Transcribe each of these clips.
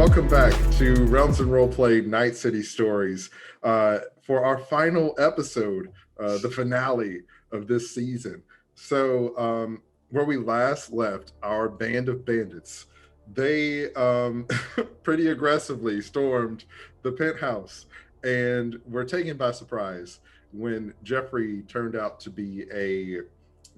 welcome back to Realms and Roleplay Night City Stories for our final episode, the finale of this season. So, where we last left our band of bandits, they pretty aggressively stormed the penthouse and were taken by surprise when Jeffrey turned out to be a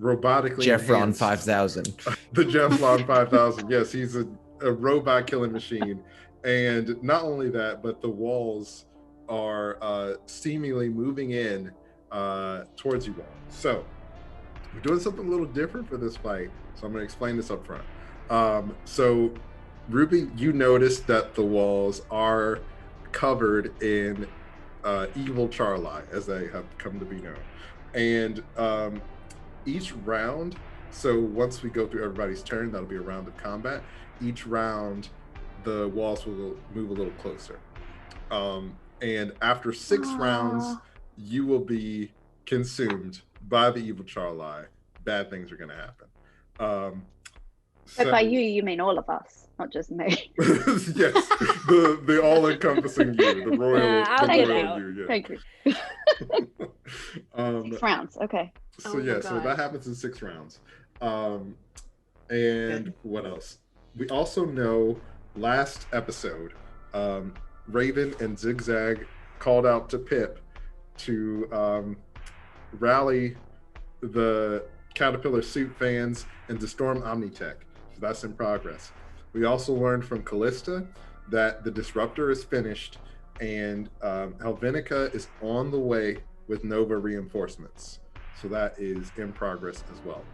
robotically Jeffron 5000. The Jeffron 5000. Yes, he's a robot killing machine. And not only that, but the walls are seemingly moving in towards you all. So we're doing something a little different for this fight. So I'm going to explain this up front. So Ruby, you noticed that the walls are covered in evil Charli, as they have come to be known. And each round, so once we go through everybody's turn, that'll be a round of combat. Each round, the walls will move a little closer. And after 6 rounds, you will be consumed by the evil Charli. Bad things are going to happen. But by you mean all of us, not just me. Yes, the all-encompassing you, the royal, you. Yeah. Thank you. 6 rounds, okay. So so that happens in 6 rounds. And what else? We also know last episode, Raven and Zigzag called out to Pip to rally the Caterpillar suit fans and to storm Omnitech. So that's in progress. We also learned from Callista that the Disruptor is finished and Helvenica is on the way with Nova reinforcements. So that is in progress as well.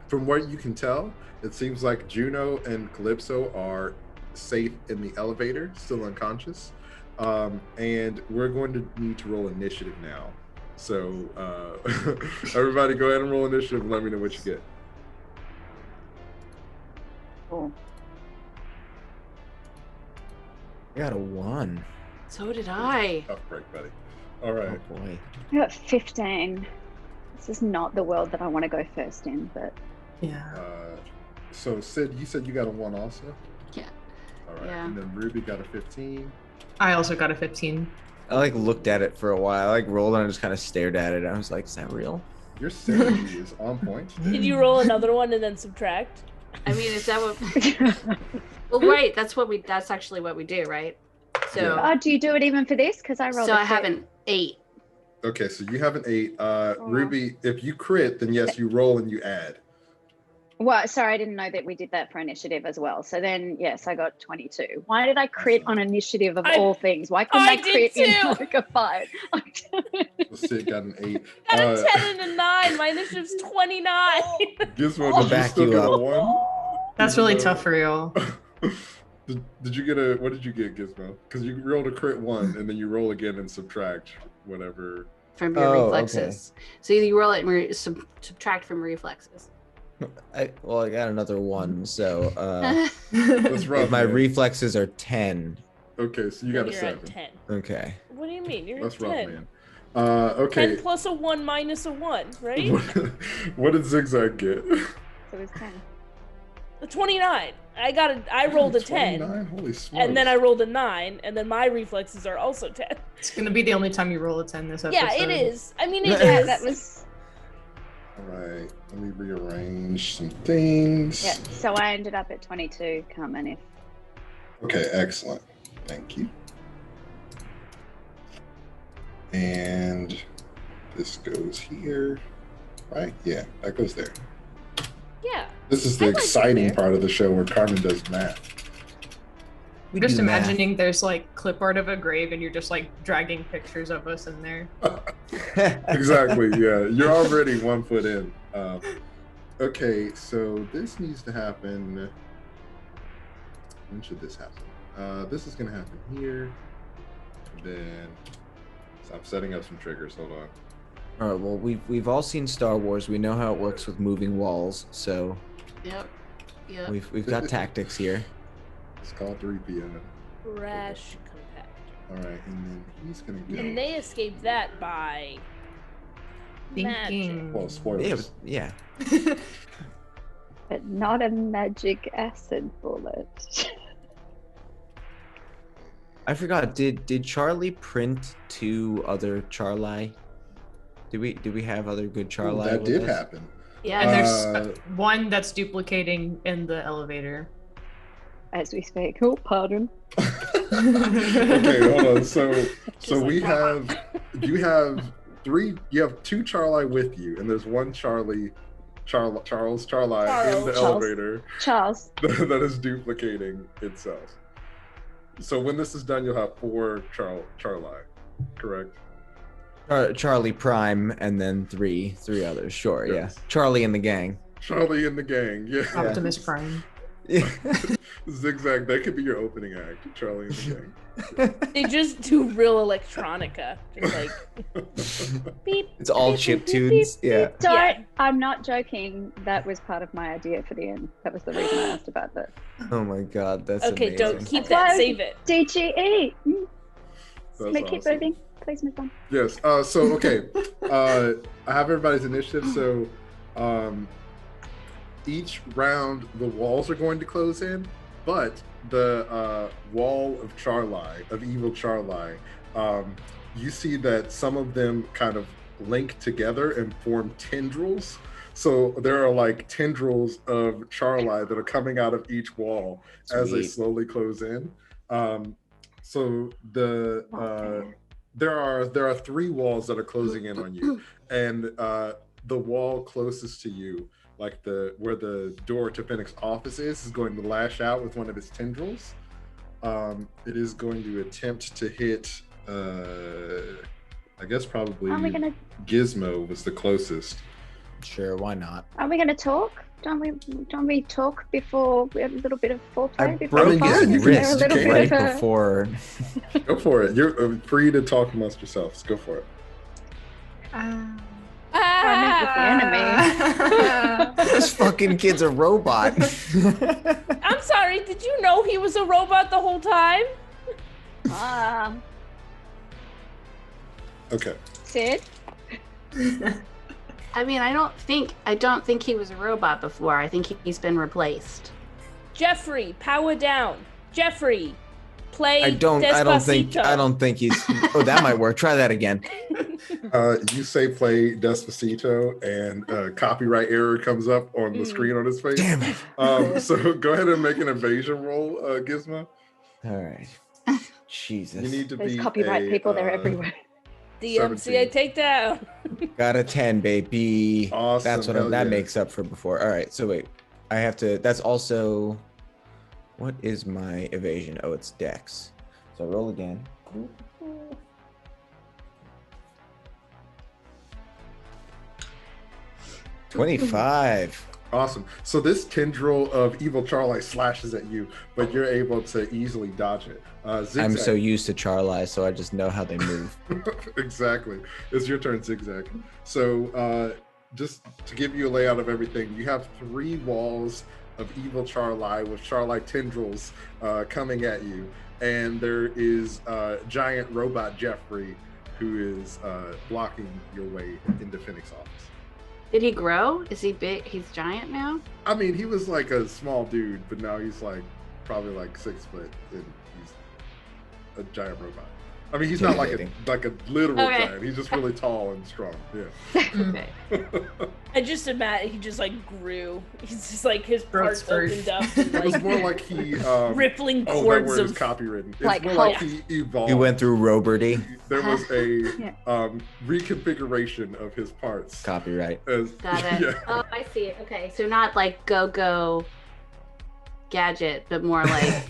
From what you can tell, it seems like Juno and Calypso are safe in the elevator, still unconscious. And we're going to need to roll initiative now. So everybody go ahead and roll initiative and let me know what you get. Cool. I got a 1. So did I. Tough break, buddy. All right. Oh boy. I got 15. This is not the world that I want to go first in, but Yeah. So Sid, you said you got a 1 also? Yeah. All right. Yeah. And then Ruby got a 15. I also got a 15. I looked at it for a while. I rolled and I just kind of stared at it. I was like, is that real? Your sanity is on point. Did you roll another one and then subtract? I mean, is that what? Well, right. That's actually what we do, right? So. oh, do you do it even for this? Because I rolled. So I have an 8. Okay, so you have an 8. Ruby, if you crit, then yes, you roll and you add. Well, sorry, I didn't know that we did that for initiative as well. So then, yes, I got 22. Why did I crit on initiative of all things? Why couldn't I crit in like a 5? Sid got an 8. Got a 10 and a 9. My initiative's 29. Gizmo, did you still get a 1? That's really tough for you. Did you get a? What did you get, Gizmo? Because you rolled a crit 1, and then you roll again and subtract whatever from your reflexes. Okay. So you roll it and subtract from reflexes. I got another 1, so that's rough, my man. Reflexes are 10. Okay, so you got a 7. At 10. Okay. What do you mean? You're that's at 10. Rough, man. Okay. 10 plus a 1 minus a 1, right? What did Zigzag get? So it's 10. The 29. I rolled a 10. Holy smokes. And then I rolled a 9, and then my reflexes are also 10. It's gonna be the only time you roll a 10 this episode. Yeah, it is. I mean, it Yeah, is. that was. All right, let me rearrange some things. Yeah, so I ended up at 22. Come if. Okay, excellent. Thank you. And this goes here, right? Yeah, that goes there. Yeah. This is the exciting part of the show where Carmen does math. I'm just imagining there's like clip art of a grave and you're just like dragging pictures of us in there. Exactly, yeah. You're already 1 foot in. Okay, so this needs to happen. When should this happen? This is going to happen here. And then so I'm setting up some triggers. Hold on. All right, well, we've all seen Star Wars. We know how it works with moving walls, so Yep. we've got tactics here. It's called 3 p.m. Rash compactor. All right, and then he's gonna go. And they escaped that by magic. Well, spoilers. Yeah. But not a magic acid bullet. I forgot. Did Charli print 2 other Charli? Did we have other good Charli? That with did us? happen. Yeah. And there's one that's duplicating in the elevator. As we speak. Oh, pardon. Okay, hold on. So we like, have you have 2 Charli with you, and there's one Charli in the elevator Charles. that is duplicating itself. So when this is done, you'll have 4 Charli, correct? Charli Prime and then three others. Sure, Yes. yeah. Charli and the gang. Charli in the gang, yeah. Optimus Prime. Zigzag, that could be your opening act, Charli in the gang. They just do real electronica. Just like beep. It's all beep, chip beep, tunes. beep, Yeah. beep. Don't. I'm not joking. That was part of my idea for the end. That was the reason I asked about that. Oh my god, that's Okay, amazing. don't keep that. Save it. DGE. That's Keep awesome. moving. Please move on. Yes. So okay, I have everybody's initiative. So each round the walls are going to close in, but the wall of Charli, of evil Charli, you see that some of them kind of link together and form tendrils. So there are like tendrils of Charli that are coming out of each wall as they Sweet. slowly close in. So there are 3 walls that are closing in on you, and the wall closest to you, like where the door to Fennec's office is going to lash out with one of its tendrils. It is going to attempt to hit. I guess probably Gizmo was the closest. Sure, why not? Are we gonna talk? Don't we talk before we have a little bit of foreplay? I before broke we fight? his Isn't there a wrist little bit right of a- before. Go for it. You're free to talk amongst yourselves. Go for it. I meant with the enemy. This fucking kid's a robot. I'm sorry. Did you know he was a robot the whole time? Okay. Sid? I mean, I don't think he was a robot before. I think he's been replaced. Jeffrey, power down. Jeffrey, play I don't Despacito. think he's. Oh, that might work. Try that again. You say play Despacito, and copyright error comes up on the screen on his face. Damn it. So go ahead and make an evasion roll, Gizmo. All right. Jesus. You need to There's be copyright people, they're everywhere. DMCA takedown. Got a 10, baby. Awesome. That's what Hell that yeah. makes up for before. All right. So wait, I have to. That's also. What is my evasion? Oh, it's Dex. So roll again. 25. Awesome. So this tendril of evil Charli slashes at you, but you're able to easily dodge it. Zigzag. I'm so used to Charli, so I just know how they move. Exactly. It's your turn, Zigzag. So just to give you a layout of everything, you have 3 walls of evil Charli with Charli tendrils coming at you, and there is giant robot Jeffrey who is blocking your way into Fennec's office. Did he grow? Is he big? He's giant now? I mean, he was like a small dude, but now he's like probably like 6 foot, and he's a giant robot. I mean, he's not like a literal giant. He's just really tall and strong. Yeah. Okay. I just imagine he just like grew. He's just like his Growth parts spurt. opened up. And, It was like, more like he rippling that cords word is of. copywritten. It's Like more like Hulk. he evolved. He went through Roberty. There was a Yeah. reconfiguration of his parts. Copyright. Got it. Yeah. Oh, I see it. Okay, so not like go gadget, but more like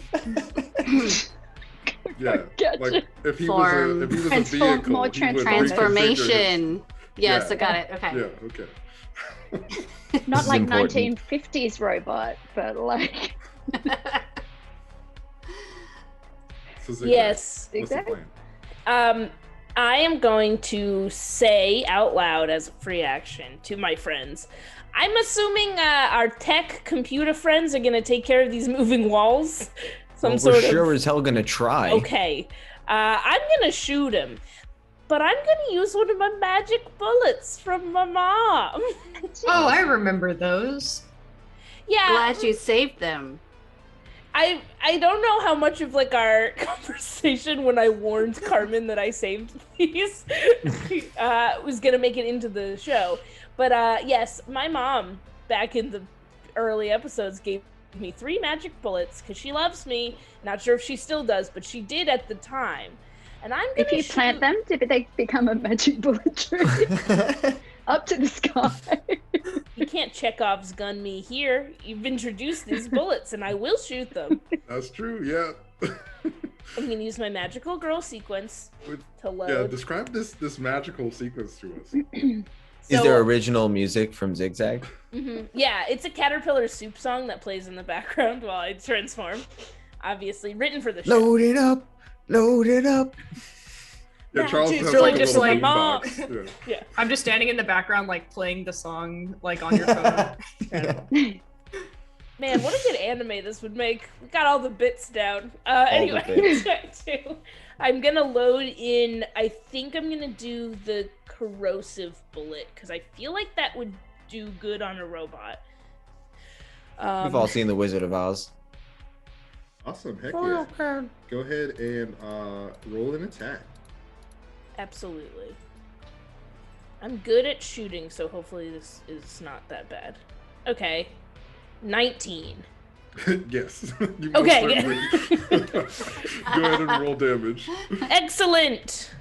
Yeah. Gotcha. Like if he Form. was a Transform- vehicle, more he would reconfigure transformation. Yes, Yeah. I got it. Okay. his- Yeah. Okay. Not is like important. 1950s robot, but like So Zigzag, Yes. What's the Zigzag? plan? I am going to say out loud as a free action to my friends. I'm assuming our tech computer friends are going to take care of these moving walls. Well, Some we're sort sure of. as hell gonna try. Okay. I'm going to shoot him. But I'm going to use one of my magic bullets from my mom. Oh, I remember those. Yeah. Glad you saved them. I don't know how much of like our conversation when I warned Carmen that I saved these was gonna make it into the show, but yes, my mom back in the early episodes gave me 3 magic bullets because she loves me. Not sure if she still does, but she did at the time. And I'm gonna If you plant them, do they become a magic bullet tree up to the sky? You can't Chekhov's gun me here. You've introduced these bullets, and I will shoot them. That's true. Yeah. I'm gonna use my magical girl sequence to load. Yeah. Describe this magical sequence to us. Is there original music from Zigzag? Mm-hmm. Yeah, it's a Caterpillar soup song that plays in the background while I transform. Obviously, written for the show. Load it up. Load it up. Yeah, Charles has really like a just little like, boombox. Yeah. Yeah. I'm just standing in the background, like playing the song, like on your phone. Man, what a good anime this would make. We got all the bits down. Anyway, I'm gonna load in. I think I'm gonna do the corrosive bullet because I feel like that would do good on a robot. We've all seen The Wizard of Oz. Awesome. Heck yeah. Go ahead and roll an attack. Absolutely. I'm good at shooting, so hopefully this is not that bad. Okay. 19. Yes. You most Okay. certainly- Go ahead and roll damage. Excellent.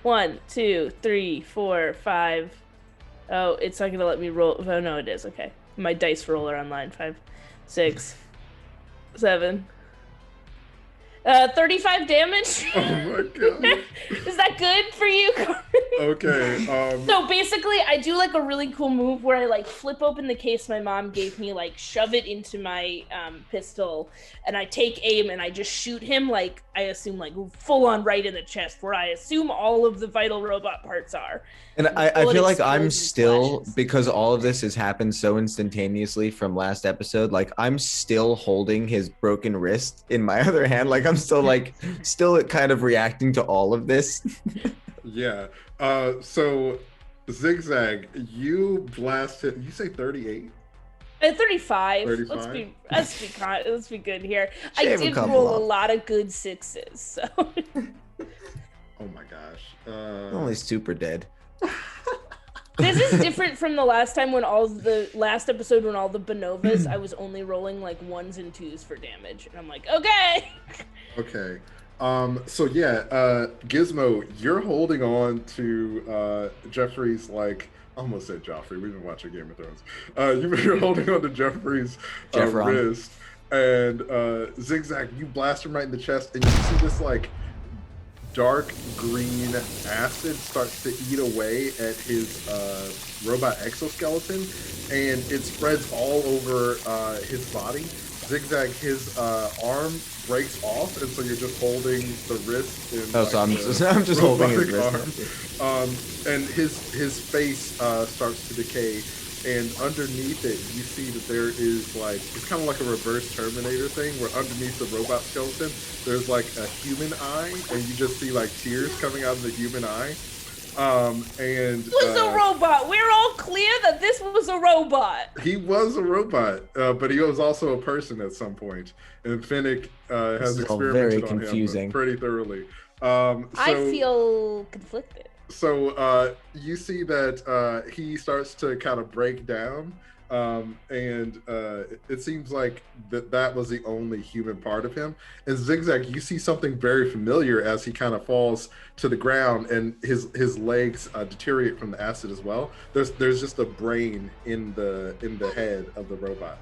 1, 2, 3, 4, 5. Oh, it's not gonna let me roll. Oh no, it is. Okay. My dice roller online. 5, 6, 7. 35 damage. Oh my god. Is that good for you, Carmen? Okay. So basically, I do like a really cool move where I like flip open the case my mom gave me, like shove it into my pistol, and I take aim and I just shoot him like I assume like full on right in the chest, where I assume all of the vital robot parts are. And I feel like I'm explodes and still, flashes. because all of this has happened so instantaneously from last episode, like I'm still holding his broken wrist in my other hand. Like I'm still kind of reacting to all of this. Yeah. So Zigzag, you blasted. You say 38? 35. 35? Let's be good here. Shave I a did couple roll off. a lot of good 6s, so. Oh my gosh. Only super dead. This is different from the last time when all the last episode when all the Bonovas, I was only rolling like 1s and 2s for damage, and I'm like, okay. Okay. So yeah, Gizmo, you're holding on to Jeffrey's, like, I almost said Joffrey. We've been watching Game of Thrones. You're holding on to Jeffrey's wrist, and Zigzag, you blast him right in the chest, and you see this like dark green acid starts to eat away at his robot exoskeleton, and it spreads all over his body. Zigzag, his arm breaks off, and so you're just holding the wrist. In, So I'm just holding his wrist. And his face starts to decay, and underneath it, you see that there is like, it's kind of like a reverse Terminator thing, where underneath the robot skeleton, there's like a human eye, and you just see like tears coming out of the human eye. It was a robot. We're all clear that this was a robot. He was a robot, but he was also a person at some point, and Fennec has experimented on him pretty thoroughly. I feel conflicted. So you see that he starts to kind of break down, and it seems like that was the only human part of him. And Zigzag, you see something very familiar as he kind of falls to the ground, and his legs deteriorate from the acid as well. There's just a brain in the head of the robot.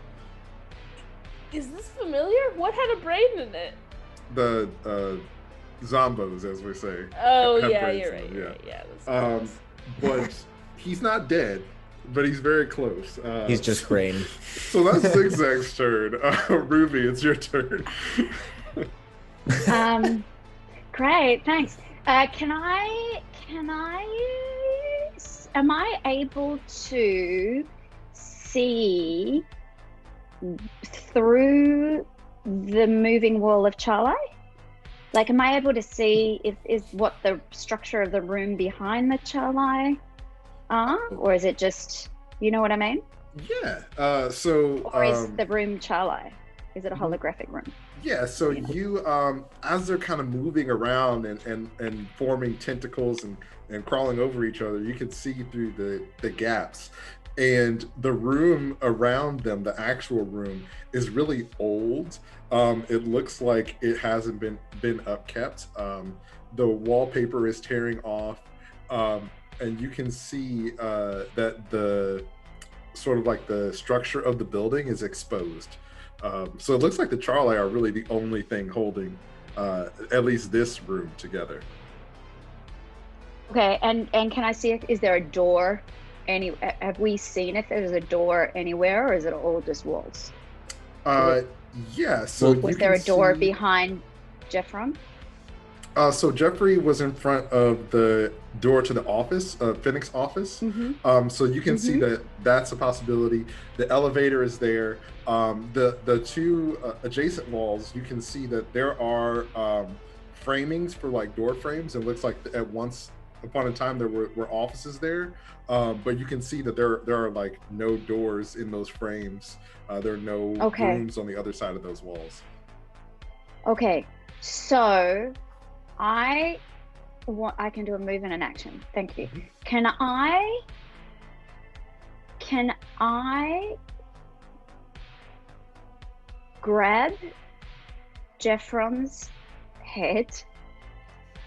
Is this familiar? What had a brain in it? The zombos, as we say. Oh have yeah, brains you're in right. them, You're right. Yeah. That's But he's not dead, but he's very close. He's just brain. So that's Zigzag's turn. Ruby, it's your turn. Great, thanks. Am I able to see through the moving wall of Charli? Like, am I able to see what the structure of the room behind the Charli are, or is it just, you know what I mean? Yeah. So. Or is the room Charli? Is it a holographic room? Yeah, so you as they're kind of moving around and forming tentacles and crawling over each other, you can see through the gaps. And the room around them, the actual room, is really old. It looks like it hasn't been upkept. The wallpaper is tearing off, and you can see that the sort of like the structure of the building is exposed. So it looks like the Charli are really the only thing holding at least this room together. Okay, and can I see, is there a door? Have we seen if there's a door anywhere, or is it all just walls? Yeah, so was there a door behind Jeffron? So Jeffrey was in front of the door to the office, Fennec's office. So you can see that that's a possibility. The elevator is there. The two adjacent walls, you can see that there are framings for like door frames. It looks like at once upon a time there were offices there, but you can see that there are like no doors in those frames. There are no rooms on the other side of those walls. Okay, so I can do a move and an action. Thank you. Can I grab Jeffron's head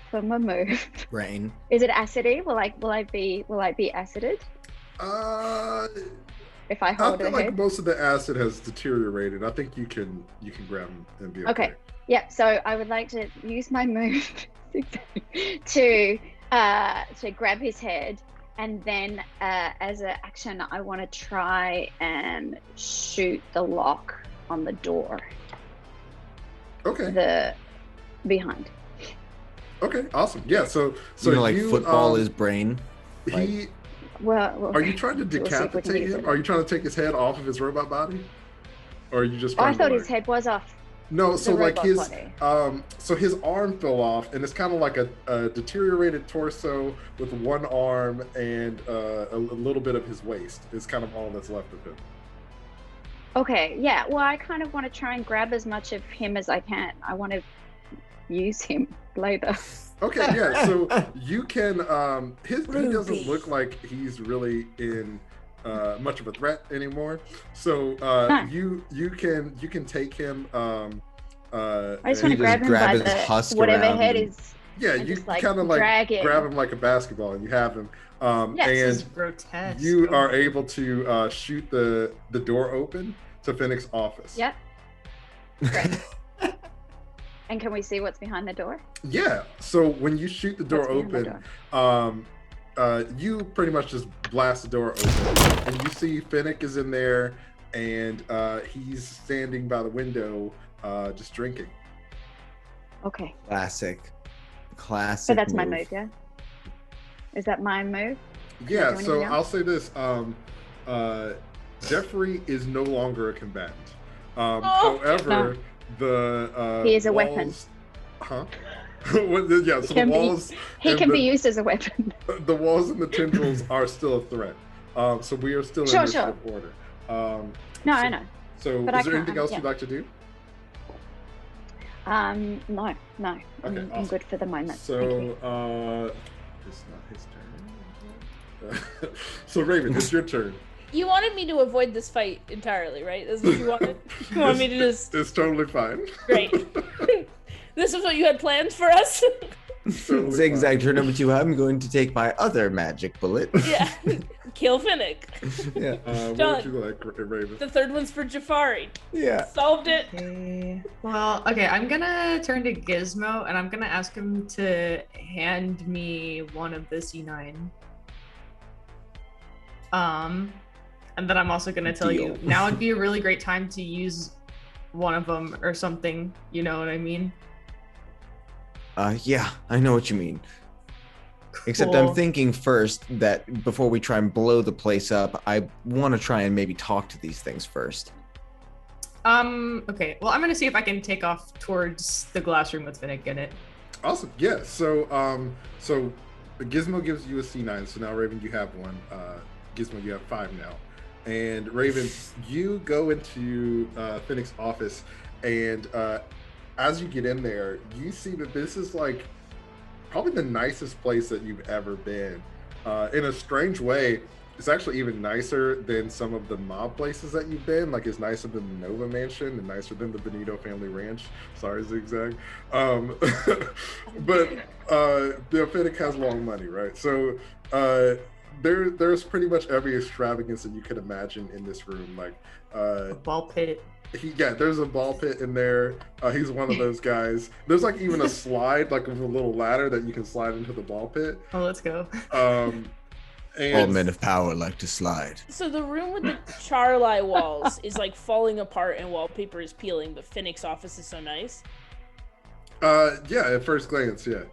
for my move? Brain. Is it acidy? Will I be acided? If I hold feel her like head? most of the acid has deteriorated. I think you can grab him and be okay. Yeah, so I would like to use my move to grab his head, and then as an action, I want to try and shoot the lock on the door. Okay. The behind. Okay, awesome. Yeah, so you football his brain. Well, are you trying to decapitate him? Are you trying to take his head off of his robot body? Or are you just trying I thought his head was off. No, so like his body. So his arm fell off, and it's kind of like a deteriorated torso with one arm and a little bit of his waist is kind of all that's left of him. Okay, yeah. Well, I kind of want to try and grab as much of him as I can. I want to use him later. Okay, yeah. So you can. He doesn't look like he's really in much of a threat anymore. So you can take him. I just want to grab him by the husk whatever head is. Yeah, you kind of like grab him like a basketball, and you have him. Yes, and this is grotesque. you are able to shoot the door open to Fennec's office. Yep. Great. And can we see what's behind the door? Yeah. So when you shoot the door open, you pretty much just blast the door open, and you see Fennec is in there, and he's standing by the window, just drinking. Okay. Classic. So that's my move, yeah? Is that my move? Yeah, so I'll say this. Jeffrey is no longer a combatant. However, he is a weapon. Huh? Yeah, so the walls... He can be used as a weapon. The walls and the tendrils are still a threat. So we are still in initiative order. I know. So is there anything else you'd like to do? No. Okay, I'm good for the moment. So, it's not his turn. So, Raven, it's your turn. You wanted me to avoid this fight entirely, right? That's what you wanted? You want me to just... It's totally fine. Great. This is what you had planned for us? Totally Zigzag turn number 2. I'm going to take my other magic bullet. Yeah. Kill Fennec. Yeah. What would you like, Raven? The third one's for Jafari. Yeah. Solved it. Okay. Well, okay, I'm gonna turn to Gizmo and I'm gonna ask him to hand me one of the C9. And then I'm also gonna tell you, now would be a really great time to use one of them or something, you know what I mean? Yeah, I know what you mean. Cool. Except I'm thinking first that before we try and blow the place up, I want to try and maybe talk to these things first. Okay. Well, I'm gonna see if I can take off towards the glass room with Fennec in it. Awesome. Yeah. So, Gizmo gives you a C9. So now, Raven, you have one. Gizmo, you have 5 now. And Raven, you go into Fennec's office, and as you get in there, you see that this is like probably the nicest place that you've ever been. In a strange way, it's actually even nicer than some of the mob places that you've been. Like, it's nicer than the Nova Mansion and nicer than the Benito family ranch. Sorry, Zigzag. But the Fennec has long money, right? So there's pretty much every extravagance that you could imagine in this room. Like A ball pit. There's a ball pit in there. He's one of those guys. There's like even a slide, like with a little ladder that you can slide into the ball pit. Oh, let's go. And All men of power like to slide. So the room with the Charli walls is like falling apart and wallpaper is peeling, but Fennec's office is so nice. yeah, at first glance, yeah.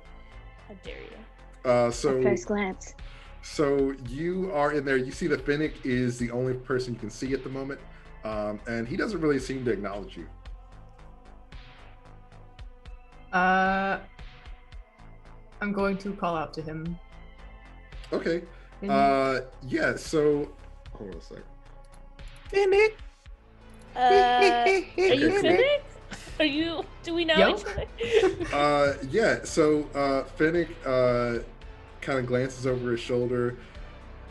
How dare you? At first glance. So you are in there. You see that Fennec is the only person you can see at the moment, and he doesn't really seem to acknowledge you. I'm going to call out to him. Okay. Yeah. So hold on a sec. Fennec. Are you Okay, Fennec? Are you? Do we know Yo. each other? Yeah. So Fennec kind of glances over his shoulder,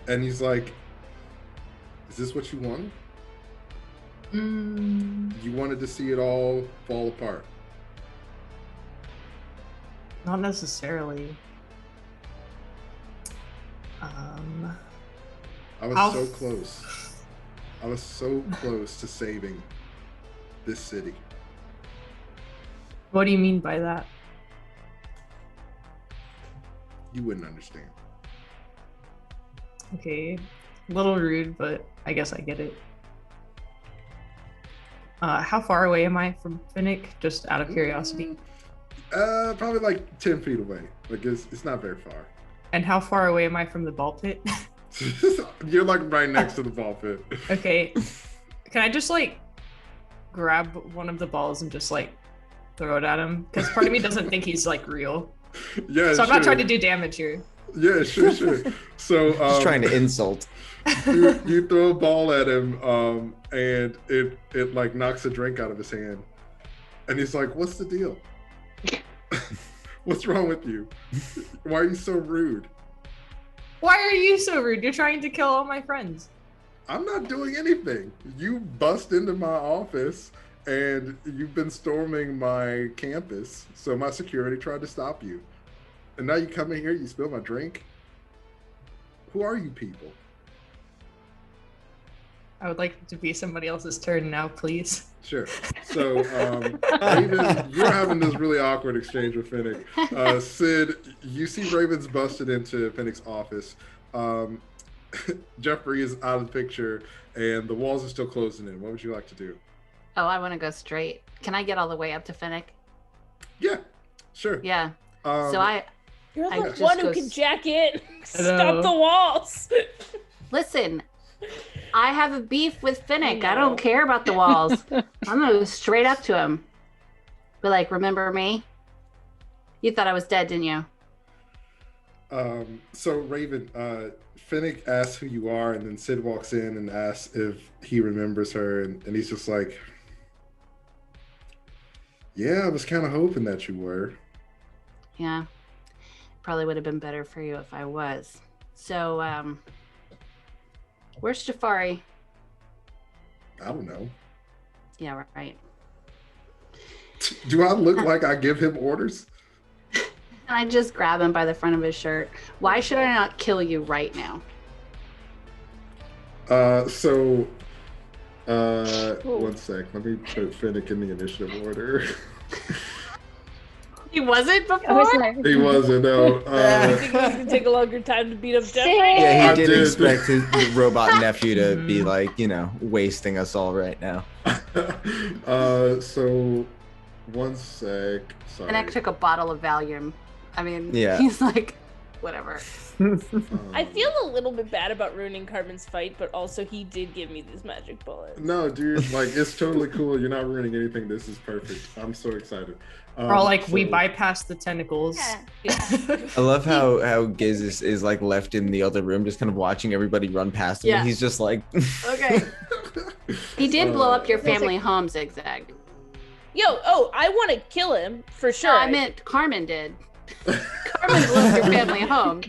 and he's like, "Is this what you wanted? You wanted to see it all fall apart?" Not necessarily. I was so close. I was so close to saving this city. What do you mean by that? You wouldn't understand. Okay, a little rude, but I guess I get it. How far away am I from Fennec? Just out of curiosity. Probably like 10 feet away. Like it's not very far. And how far away am I from the ball pit? You're like right next to the ball pit. Okay, can I just like grab one of the balls and just like throw it at him? Because part of me doesn't think he's like real. Yeah, So I'm not trying to do damage here. Yeah, sure. So Just trying to insult. you throw a ball at him, and it like knocks a drink out of his hand, and he's like, "What's the deal? What's wrong with you? Why are you so rude?" Why are you so rude? You're trying to kill all my friends. I'm not doing anything. You bust into my office and you've been storming my campus, so my security tried to stop you. And now you come in here, you spill my drink? Who are you people? I would like it to be somebody else's turn now, please. Sure. So, Raven, you're having this really awkward exchange with Fennec. Sid, you see Raven's busted into Fennec's office. Jeffrey is out of the picture, and the walls are still closing in. What would you like to do? Oh, I want to go straight. Can I get all the way up to Fennec? Yeah, sure. Yeah. You're I the just one who go can s- jack in. Hello. Stop the walls. Listen, I have a beef with Fennec. I know. don't care about the walls. I'm gonna go straight up to him. Be like, remember me? You thought I was dead, didn't you? So Raven, Fennec asks who you are, and then Sid walks in and asks if he remembers her, and he's just like, "Yeah, I was kind of hoping that you were." Yeah. Probably would have been better for you if I was. So, where's Jafari? I don't know. Yeah, right. Do I look like I give him orders? And I just grab him by the front of his shirt. Why should I not kill you right now? One sec. Let me put Fennec in the initiative order. He wasn't I before? was like, He wasn't, no. I think it was gonna take a longer time to beat up Jeffrey. Yeah, I he did did. expect his robot nephew to be like, wasting us all right now. So one sec. Sorry. Fennec took a bottle of Valium. I mean, Yeah. he's like, whatever. I feel a little bit bad about ruining Carmen's fight, but also he did give me these magic bullets. No, dude, like it's totally cool. You're not ruining anything. This is perfect. I'm so excited. We're all like, we bypassed the tentacles. Yeah. I love how Giz is like left in the other room, just kind of watching everybody run past him. Yeah. And he's just like, Okay. He did blow up your family home, Zigzag. I want to kill him for sure. No, I meant Carmen did. Carmen blew up your family home.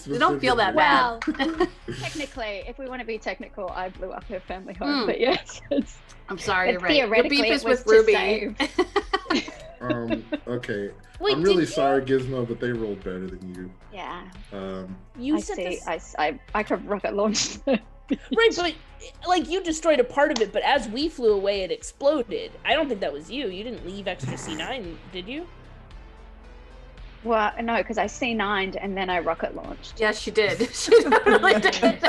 You don't feel that bad. Well, technically, if we want to be technical, I blew up her family home. But yes, I'm sorry, but you're right. Your theoretically, beef is it was with to Ruby. save. Okay. Wait, I'm really did sorry, Gizmo, but they rolled better than you. Yeah. you I said see. this, I could rocket launch them. right? But like you destroyed a part of it, but as we flew away, it exploded. I don't think that was you. You didn't leave extra C9, did you? Well, no, because I C9'd and then I rocket launched. Yes, she did. She totally did.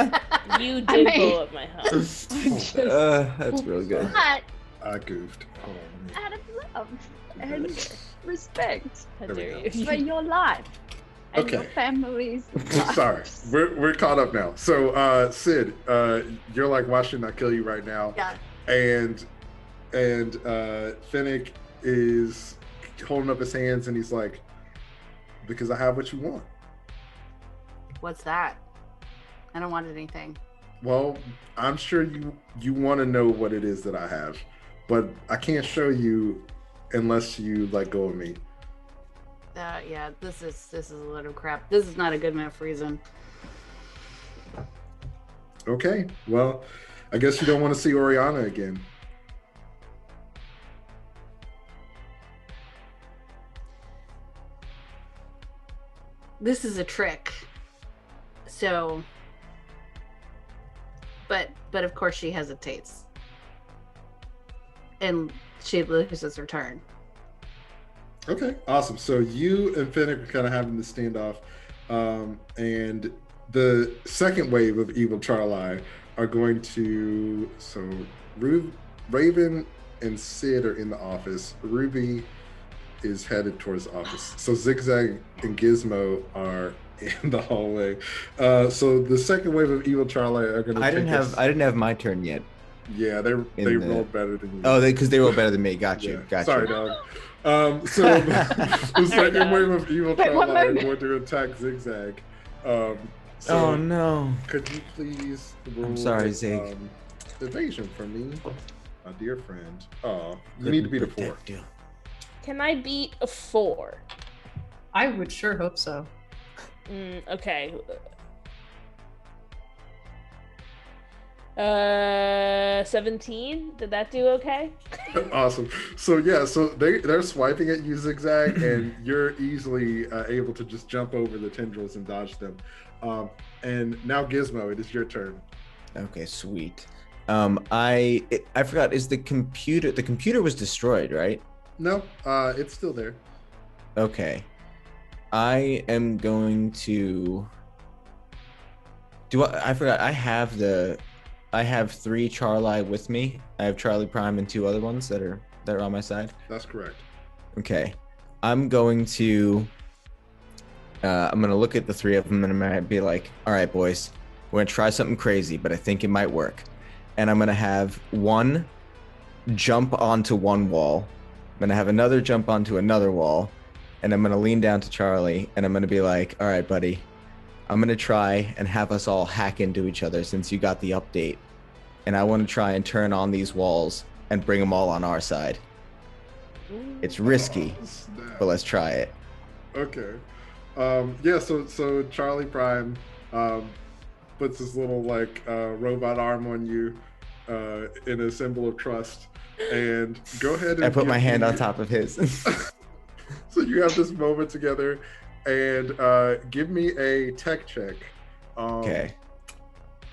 You did I mean- blow up my house. that's really good. But I goofed. Hold on. out of love and respect How There we dare go. you? for your life and your Okay. family's Sorry, lives. we're caught up now. So, Sid, you're like, why shouldn't I kill you right now? Yeah. And Fennec is holding up his hands, and he's like, because I have what you want. What's that? I don't want anything. Well, I'm sure you want to know what it is that I have, but I can't show you unless you let go of me. Yeah, this is a load of crap. This is not a good enough reason. Okay, well, I guess you don't want to see Orianna again. This is a trick. So, but of course she hesitates, and she loses her turn. Okay, awesome. So you and Fennec are kind of having this standoff, and the second wave of evil Charli are going to. So Raven and Sid are in the office. Ruby is headed towards the office. So Zigzag and Gizmo are in the hallway. So the second wave of evil Charli are going to. I didn't have my turn yet. Yeah, they rolled better than you. Oh, because they rolled better than me. Got you. Yeah. Got Sorry, you. dog. So the second wave of evil Wait, one Charli are moment. going to attack Zigzag. So Oh no. could you please roll sorry, Zig. evasion for me, my dear friend? Oh, you need to beat a 4. Can I beat a 4? I would sure hope so. Okay. 17. Did that do okay? Awesome. So yeah, so they're swiping at you, Zigzag, and you're easily able to just jump over the tendrils and dodge them. And now Gizmo, it is your turn. Okay, sweet. I forgot. Is the computer was destroyed, right? No, it's still there. Okay. I am going to. I forgot. I have 3 Charli with me. I have Charlie Prime and 2 other ones that are on my side. That's correct. Okay. I'm going to look at the 3 of them and I'm gonna be like, all right, boys, we're gonna try something crazy, but I think it might work. And I'm gonna have one jump onto one wall. I'm gonna have another jump onto another wall. And I'm gonna lean down to Charlie and I'm gonna be like, all right, buddy, I'm gonna try and have us all hack into each other since you got the update. And I wanna try and turn on these walls and bring them all on our side. It's risky, Oh, snap. but let's try it. Okay. Yeah, so Charlie Prime puts his little like robot arm on you in a symbol of trust. And go ahead and I put my give hand me- on top of his. So you have this moment together, and give me a tech check. Okay.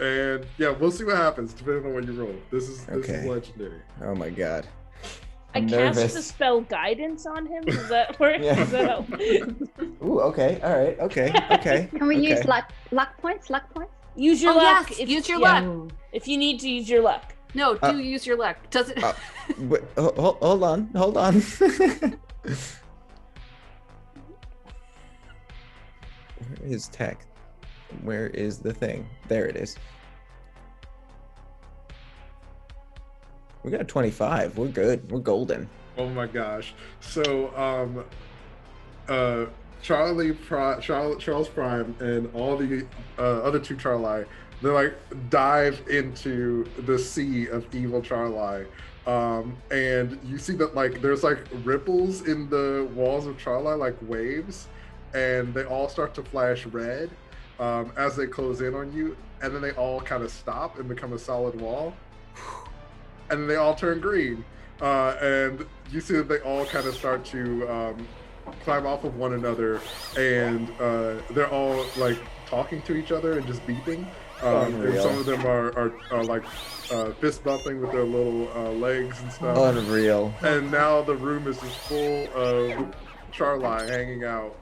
And yeah, we'll see what happens depending on what you roll. This is Okay. legendary. Oh my god. I I'm cast nervous. the spell guidance on him. Does that work? Yeah. Does that help? Ooh, okay. All right. Okay. Okay. Can we use okay. luck points? Luck points? Use your Oh, luck. yes, use your luck. If you need to use your luck. No, do use your luck. Does it? Wait, hold on. Hold on. Where his tech? Where is the thing? There it is. We got a 25. We're good. We're golden. Oh my gosh. So, Charles Prime and all the other two Charli, they like dive into the sea of evil Charli. And you see that like there's like ripples in the walls of Charli, like waves, and they all start to flash red as they close in on you, and then they all kind of stop and become a solid wall, and then they all turn green, and you see that they all kind of start to climb off of one another, and they're all like talking to each other and just beeping. And some of them are like fist bumping with their little legs and stuff. Unreal. And now the room is just full of Charli hanging out.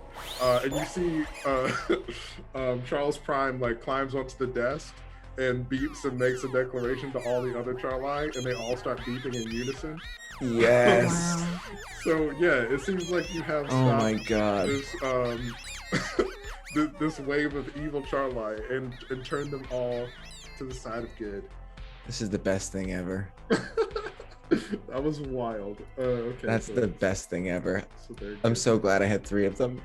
And you see Charles Prime like climbs onto the desk and beeps and makes a declaration to all the other Charli, and they all start beeping in unison. Yes. So yeah, it seems like you have Oh my god. this wave of evil Charli and turn them all to the side of good. This is the best thing ever. That was wild. Okay. That's the best thing ever. So I'm so glad I had 3 of them.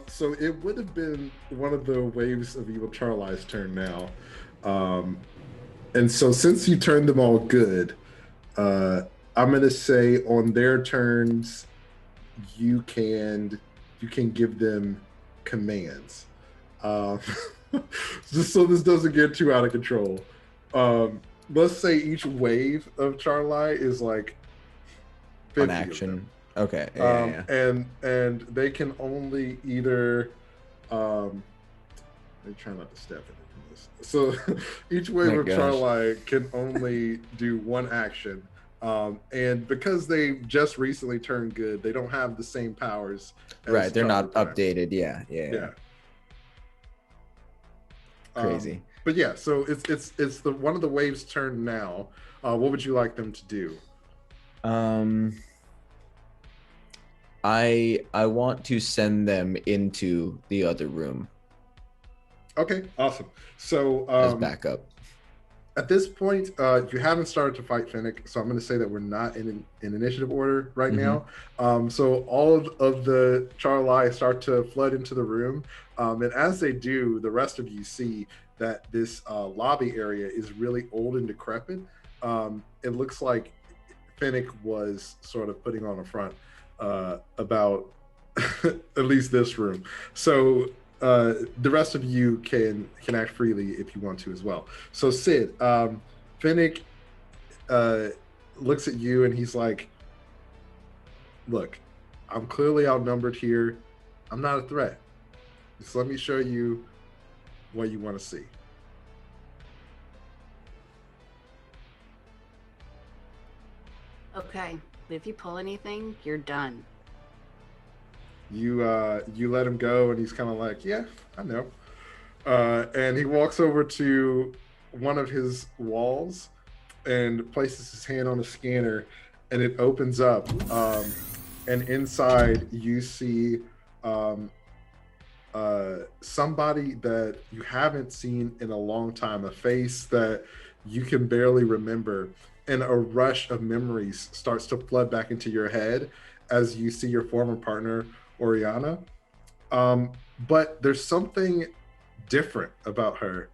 So it would have been one of the waves of evil Charli's turn now. And so since you turned them all good, I'm gonna say on their turns, you can give them commands. Just so this doesn't get too out of control. Let's say each wave of Charli is like 50 An action. Okay. Yeah. And they can only either I try not to step into this. So each wave of Charli can only do one action. And because they just recently turned good, they don't have the same powers. Right, they're not updated. Yeah. Crazy. But yeah, so it's the one of the waves' turn now. What would you like them to do? I want to send them into the other room. Okay, awesome. So as backup. At this point, you haven't started to fight Fennec, so I'm going to say that we're not in initiative order right now. So all of the Charli start to flood into the room, and as they do, the rest of you see that this lobby area is really old and decrepit. It looks like Fennec was sort of putting on a front about at least this room. So the rest of you can act freely if you want to as well. So Sid, Fennec looks at you and he's like, look, I'm clearly outnumbered here. I'm not a threat. Just let me show you what you want to see. Okay, but if you pull anything, you're done. You let him go, and he's kind of like, yeah, I know. And he walks over to one of his walls and places his hand on a scanner, and it opens up. And inside you see somebody that you haven't seen in a long time, a face that you can barely remember, and a rush of memories starts to flood back into your head as you see your former partner, Orianna. But there's something different about her.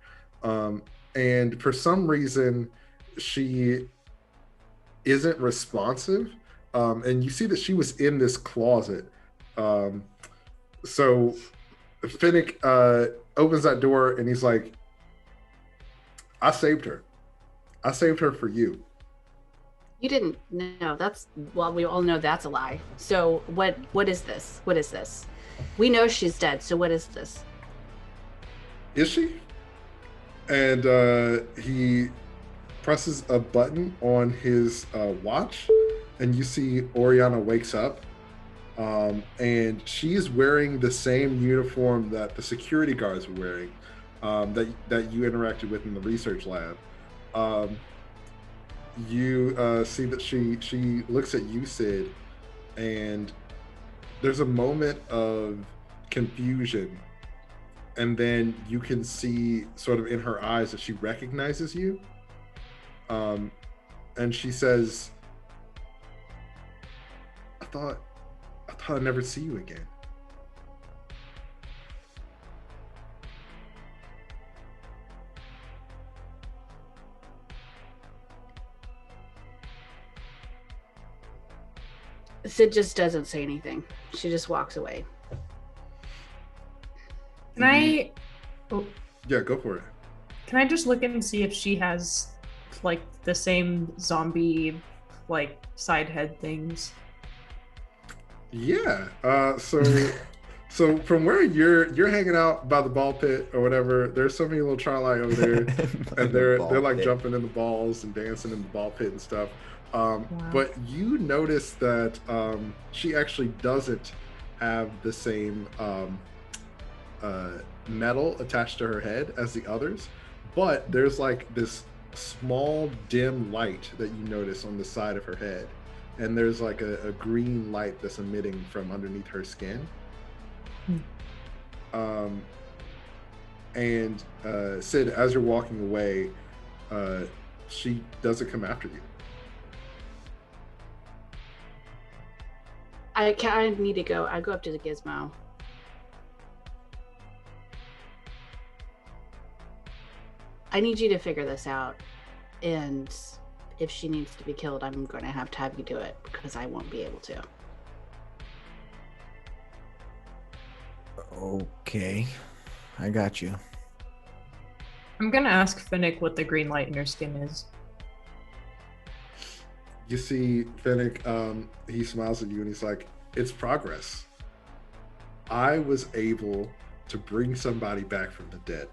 And for some reason, she isn't responsive. And you see that she was in this closet. So Fennec opens that door and he's like, I saved her. I saved her for you. You didn't know. That's, well, we all know that's a lie. So what is this? What is this? We know she's dead. So what is this? Is she? And he presses a button on his watch, and you see Orianna wakes up, and she's wearing the same uniform that the security guards were wearing, that you interacted with in the research lab. You see that she looks at you, Sid, and there's a moment of confusion and then you can see sort of in her eyes that she recognizes you. And she says, I thought I'd never see you again. Sid just doesn't say anything. She just walks away. Can I? Oh, Yeah, go for it. can I just look and see if she has like the same zombie like side head things? Yeah. So from where you're hanging out by the ball pit or whatever, there's so many little Charli over there, and they're like jumping in the balls and dancing in the ball pit and stuff. Wow. But you notice that she actually doesn't have the same metal attached to her head as the others, but there's like this small dim light that you notice on the side of her head, and there's like a green light that's emitting from underneath her skin. And Sid, as you're walking away, she doesn't come after you. I need to go. I go up to the Gizmo. I need you to figure this out, and if she needs to be killed, I'm going to have you do it because I won't be able to. Okay, I got you. I'm gonna ask Fennec what the green light in her skin is. You see Fennec, he smiles at you and he's like, it's progress. I was able to bring somebody back from the dead.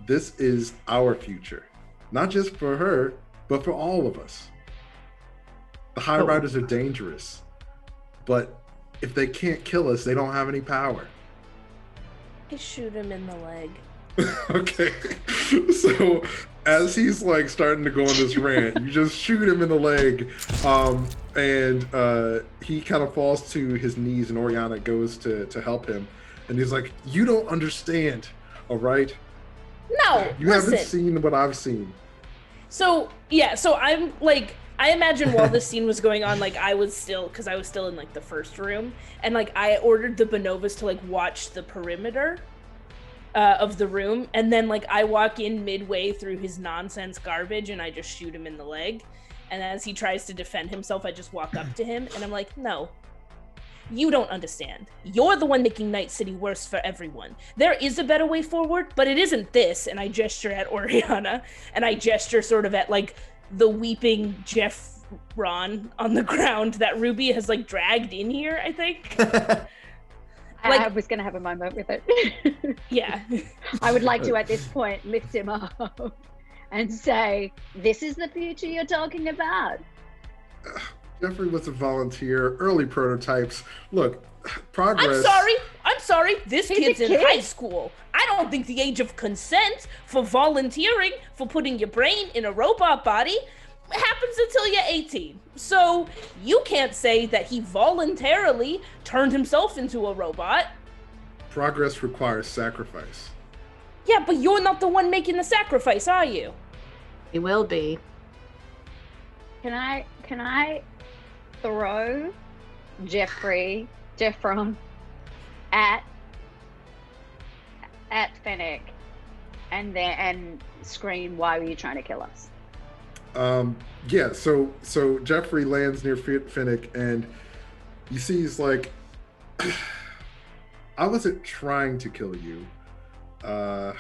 This is our future. Not just for her, but for all of us. The Highriders are dangerous, but if they can't kill us, they don't have any power. I shoot him in the leg. Okay. So as he's like starting to go on this rant, you just shoot him in the leg, and he kind of falls to his knees, and Orianna goes to help him, and he's like, you don't understand, all right? No, You haven't seen what I've seen. So I'm like, I imagine while this scene was going on, like I was still in like the first room, and like I ordered the Bonovas to like watch the perimeter of the room, and then like I walk in midway through his nonsense garbage and I just shoot him in the leg, and as he tries to defend himself, I just walk up to him and I'm like, no, you don't understand. You're the one making Night City worse for everyone. There is a better way forward, but it isn't this. And I gesture at Orianna, and I gesture sort of at like the weeping Jeff Ron on the ground that Ruby has like dragged in here, I think. I was going to have a moment with it. Yeah. I would like to, at this point, lift him up and say, this is the future you're talking about. Jeffrey was a volunteer, early prototypes. Look, progress. I'm sorry. This kid's in high school. I don't think the age of consent for volunteering for putting your brain in a robot body happens until you're 18. So you can't say that he voluntarily turned himself into a robot. Progress requires sacrifice. Yeah, but you're not the one making the sacrifice, are you? He will be. Can I throw Jeffron at Fennec and scream, why were you trying to kill us? Yeah, so Jeffrey lands near Fennec, and you see he's like, I wasn't trying to kill you. I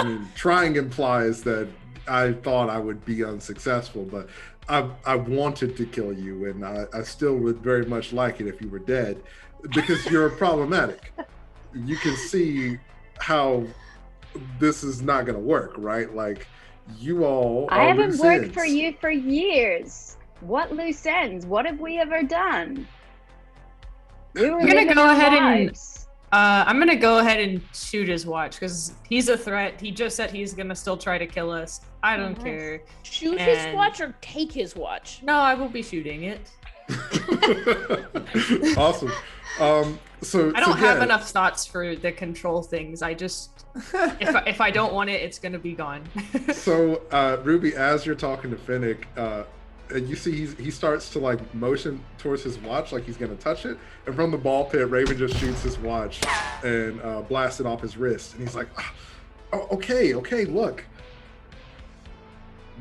mean, trying implies that I thought I would be unsuccessful, but I wanted to kill you, and I still would very much like it if you were dead, because you're problematic. You can see how this is not going to work, right? Like, you all I haven't loose worked ends. for you for years. What loose ends? What have we ever done? We were I'm gonna living go our ahead lives. I'm gonna go ahead and shoot his watch because he's a threat. He just said he's gonna still try to kill us. I don't care. Shoot his watch or take his watch? No, I will be shooting it. Awesome. So I don't so, yeah. have enough thoughts for the control things. I just, if I don't want it, it's gonna be gone. So Ruby, as you're talking to Fennec, and you see he starts to like motion towards his watch like he's gonna touch it, and from the ball pit, Raven just shoots his watch and blasts it off his wrist, and he's like, oh, okay, look,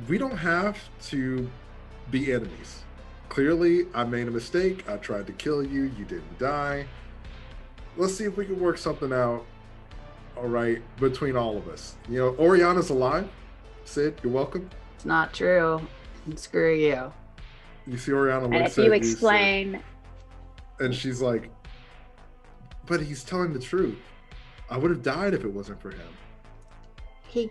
we don't have to be enemies. Clearly, I made a mistake. I tried to kill you. You didn't die. Let's see if we can work something out. All right, between all of us. You know, Orianna's alive. Sid, you're welcome. It's not true. Screw you. You see Orianna And looks if you at Sid, explain, and she's like, but he's telling the truth. I would have died if it wasn't for him.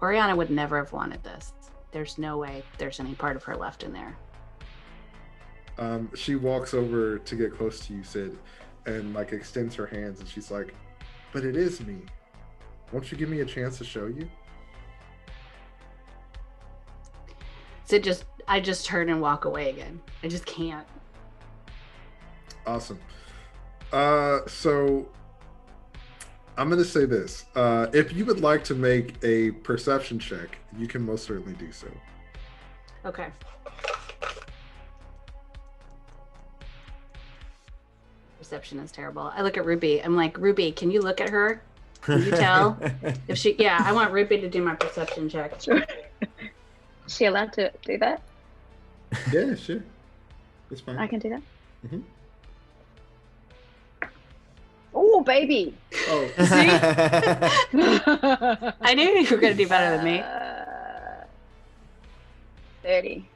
Orianna would never have wanted this. There's no way there's any part of her left in there. She walks over to get close to you, Sid, and like extends her hands, and she's like, but it is me. Won't you give me a chance to show you? I just turn and walk away again. I just can't. Awesome. So I'm going to say this. If you would like to make a perception check, you can most certainly do so. Okay. Perception is terrible. I look at Ruby. I'm like, Ruby, can you look at her? Can you tell if she? Yeah, I want Ruby to do my perception check. sure. Is she allowed to do that? Yeah, sure. That's fine. I can do that. Mm-hmm. Oh, baby. Oh, I knew you were going to do better than me. 30.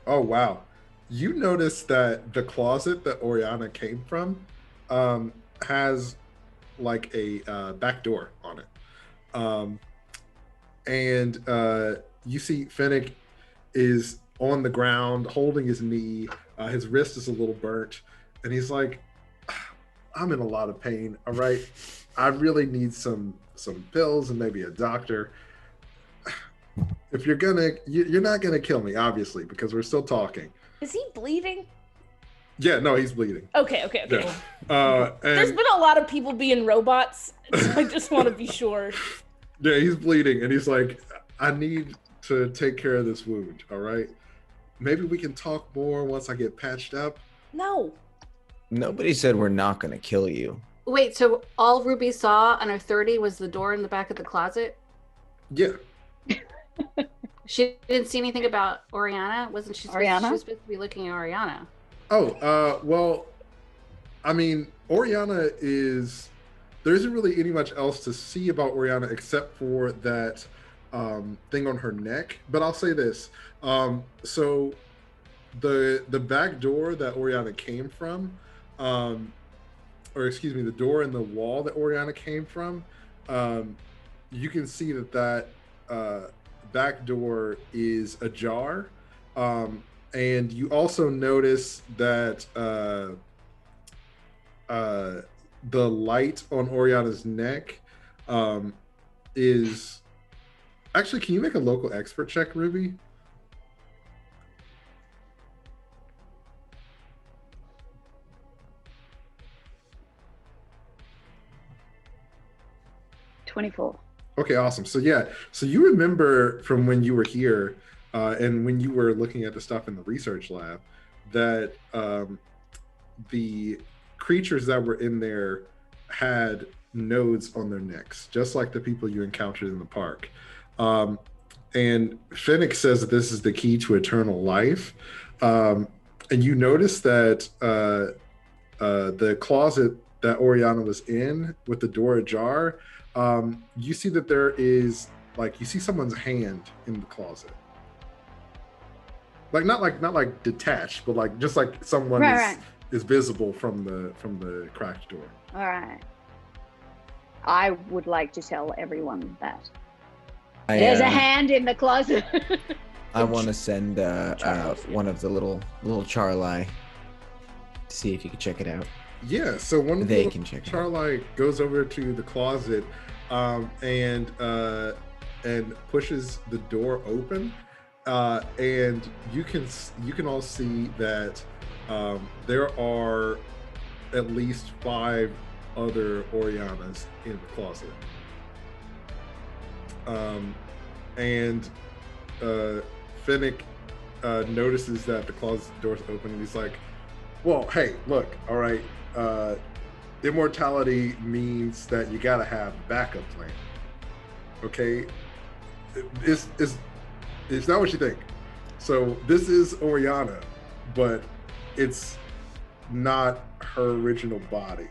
Oh, wow. You notice that the closet that Orianna came from has like a back door on it. And you see Fennec is on the ground holding his knee. His wrist is a little burnt. And he's like, I'm in a lot of pain. All right. I really need some pills and maybe a doctor. If you're not gonna kill me, obviously, because we're still talking. Is he bleeding? Yeah, no, he's bleeding. Okay. Yeah. There's been a lot of people being robots, so I just want to be sure. Yeah, he's bleeding, and he's like, I need to take care of this wound, all right? Maybe we can talk more once I get patched up. No. Nobody said we're not going to kill you. Wait, so all Ruby saw on her 30 was the door in the back of the closet? Yeah. She didn't see anything about Orianna? Wasn't she supposed, Orianna? she was supposed to be looking at Orianna? Oh, well, I mean, Orianna is... There isn't really any much else to see about Orianna except for that thing on her neck. But I'll say this. So the back door that Orianna came from, or excuse me, the door in the wall that Orianna came from, you can see that back door is ajar. And you also notice that the light on Orianna's neck is... Actually, can you make a local expert check, Ruby? Okay, awesome. So yeah, so you remember from when you were here and when you were looking at the stuff in the research lab that the creatures that were in there had nodes on their necks, just like the people you encountered in the park. And Fennec says that this is the key to eternal life. And you notice that the closet that Orianna was in with the door ajar, you see that there is you see someone's hand in the closet. Not like detached, but just like someone is visible from the cracked door. All right. I would like to tell everyone that. There's a hand in the closet. I want to send one of the little Charli to see if you can check it out. Yeah, so one of they the can check it Charli goes over to the closet and pushes the door open, and you can all see that there are at least 5 other Oriannas in the closet. And Fennec notices that the closet door's open, and he's like, well, hey, look, all right, immortality means that you gotta have a backup plan. Okay? It's not what you think. So this is Orianna, but it's not her original body.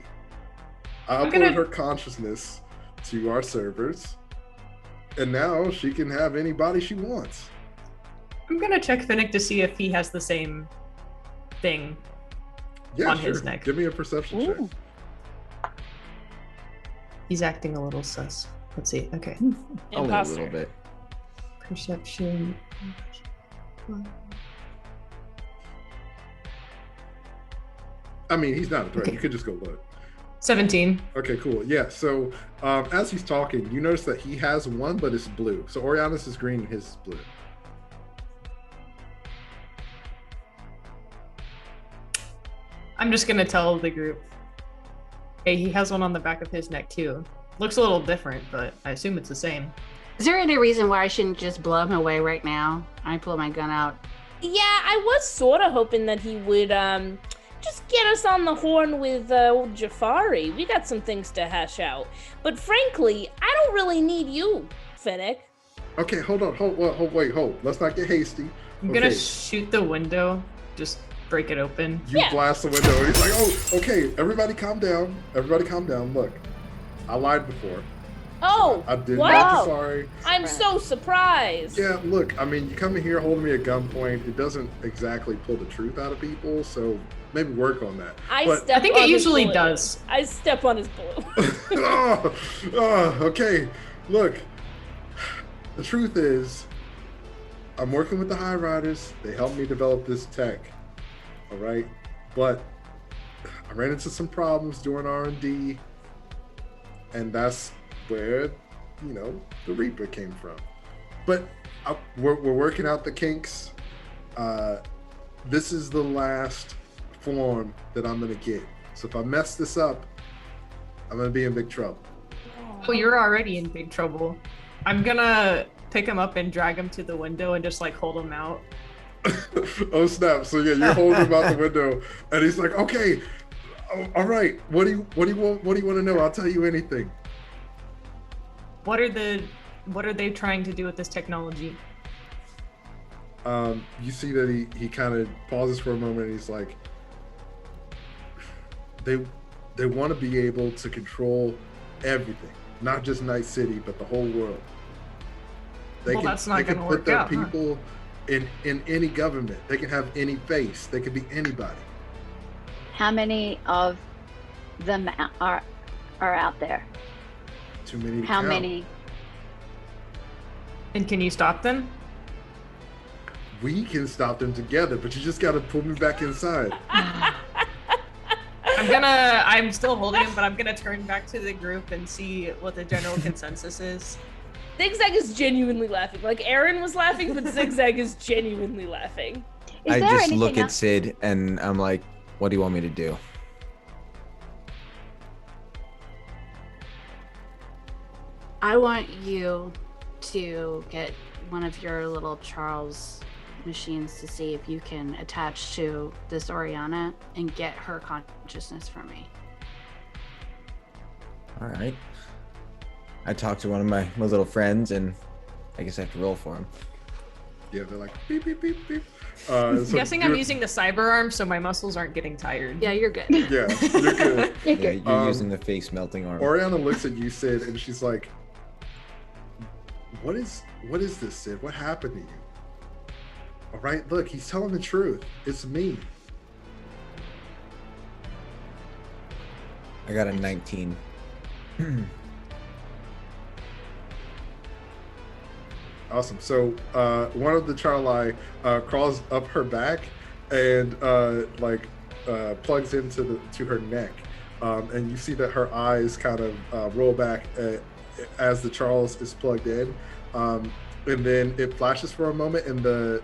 I uploaded her consciousness to our servers, and now she can have any body she wants. I'm gonna check Fennec to see if he has the same thing on his neck. Give me a perception check. He's acting a little sus. Let's see. Okay. Only a little bit. Perception. I mean, he's not a threat. Okay. You could just go look. 17. Okay, cool. Yeah, so as he's talking, you notice that he has one, but it's blue. So Orianna's is green and his is blue. I'm just gonna tell the group, hey, he has one on the back of his neck too. Looks a little different, but I assume it's the same. Is there any reason why I shouldn't just blow him away right now? I pull my gun out. Yeah, I was sort of hoping that he would just get us on the horn with old Jafari. We got some things to hash out. But frankly, I don't really need you, Fennec. Okay, hold on. Hold. Let's not get hasty. I'm gonna shoot the window, just break it open. You blast the window, and he's like, oh, okay, everybody calm down. Look, I lied before. Oh, I did wow. not sorry. I'm so surprised. Yeah, look, I mean, you come in here holding me at gunpoint, it doesn't exactly pull the truth out of people, so maybe work on that. I think it usually does. I step on his blue. Okay, look, the truth is, I'm working with the Highriders. They helped me develop this tech, all right? But I ran into some problems during R&D, and that's where, the Reaper came from. But we're working out the kinks. This is the last form that I'm gonna get. So if I mess this up, I'm gonna be in big trouble. Oh, you're already in big trouble. I'm gonna pick him up and drag him to the window and just hold him out. Oh snap! So yeah, you're holding him out the window, and he's like, "Okay, all right. What do you want to know? I'll tell you anything." What are they trying to do with this technology? You see that he kind of pauses for a moment, and he's like, they want to be able to control everything, not just Night City, but the whole world. They can put their people in any government. They can have any face. They can be anybody. How many of them are out there? Too many to How count. many? And can you stop them? We can stop them together, but you just got to pull me back inside. I'm still holding him, but I'm gonna turn back to the group and see what the general consensus is. Zigzag is genuinely laughing. Like Aaron was laughing, but Zigzag is genuinely laughing. I just look at Sid and I'm like, what do you want me to do? I want you to get one of your little Charles machines to see if you can attach to this Orianna and get her consciousness for me. All right. I talked to one of my little friends, and I guess I have to roll for him. Yeah, they're like beep beep beep beep. I'm guessing I'm using the cyber arm, so my muscles aren't getting tired. Yeah, you're good. Yeah, you're good. Yeah, you're using the face melting arm. Orianna looks at you, Sid, and she's like, What is this, Sid? What happened to you? All right, look, he's telling the truth. It's me. I got a 19. Awesome. So one of the Charli crawls up her back and plugs into her neck, and you see that her eyes kind of roll back as the Charles is plugged in, and then it flashes for a moment, and the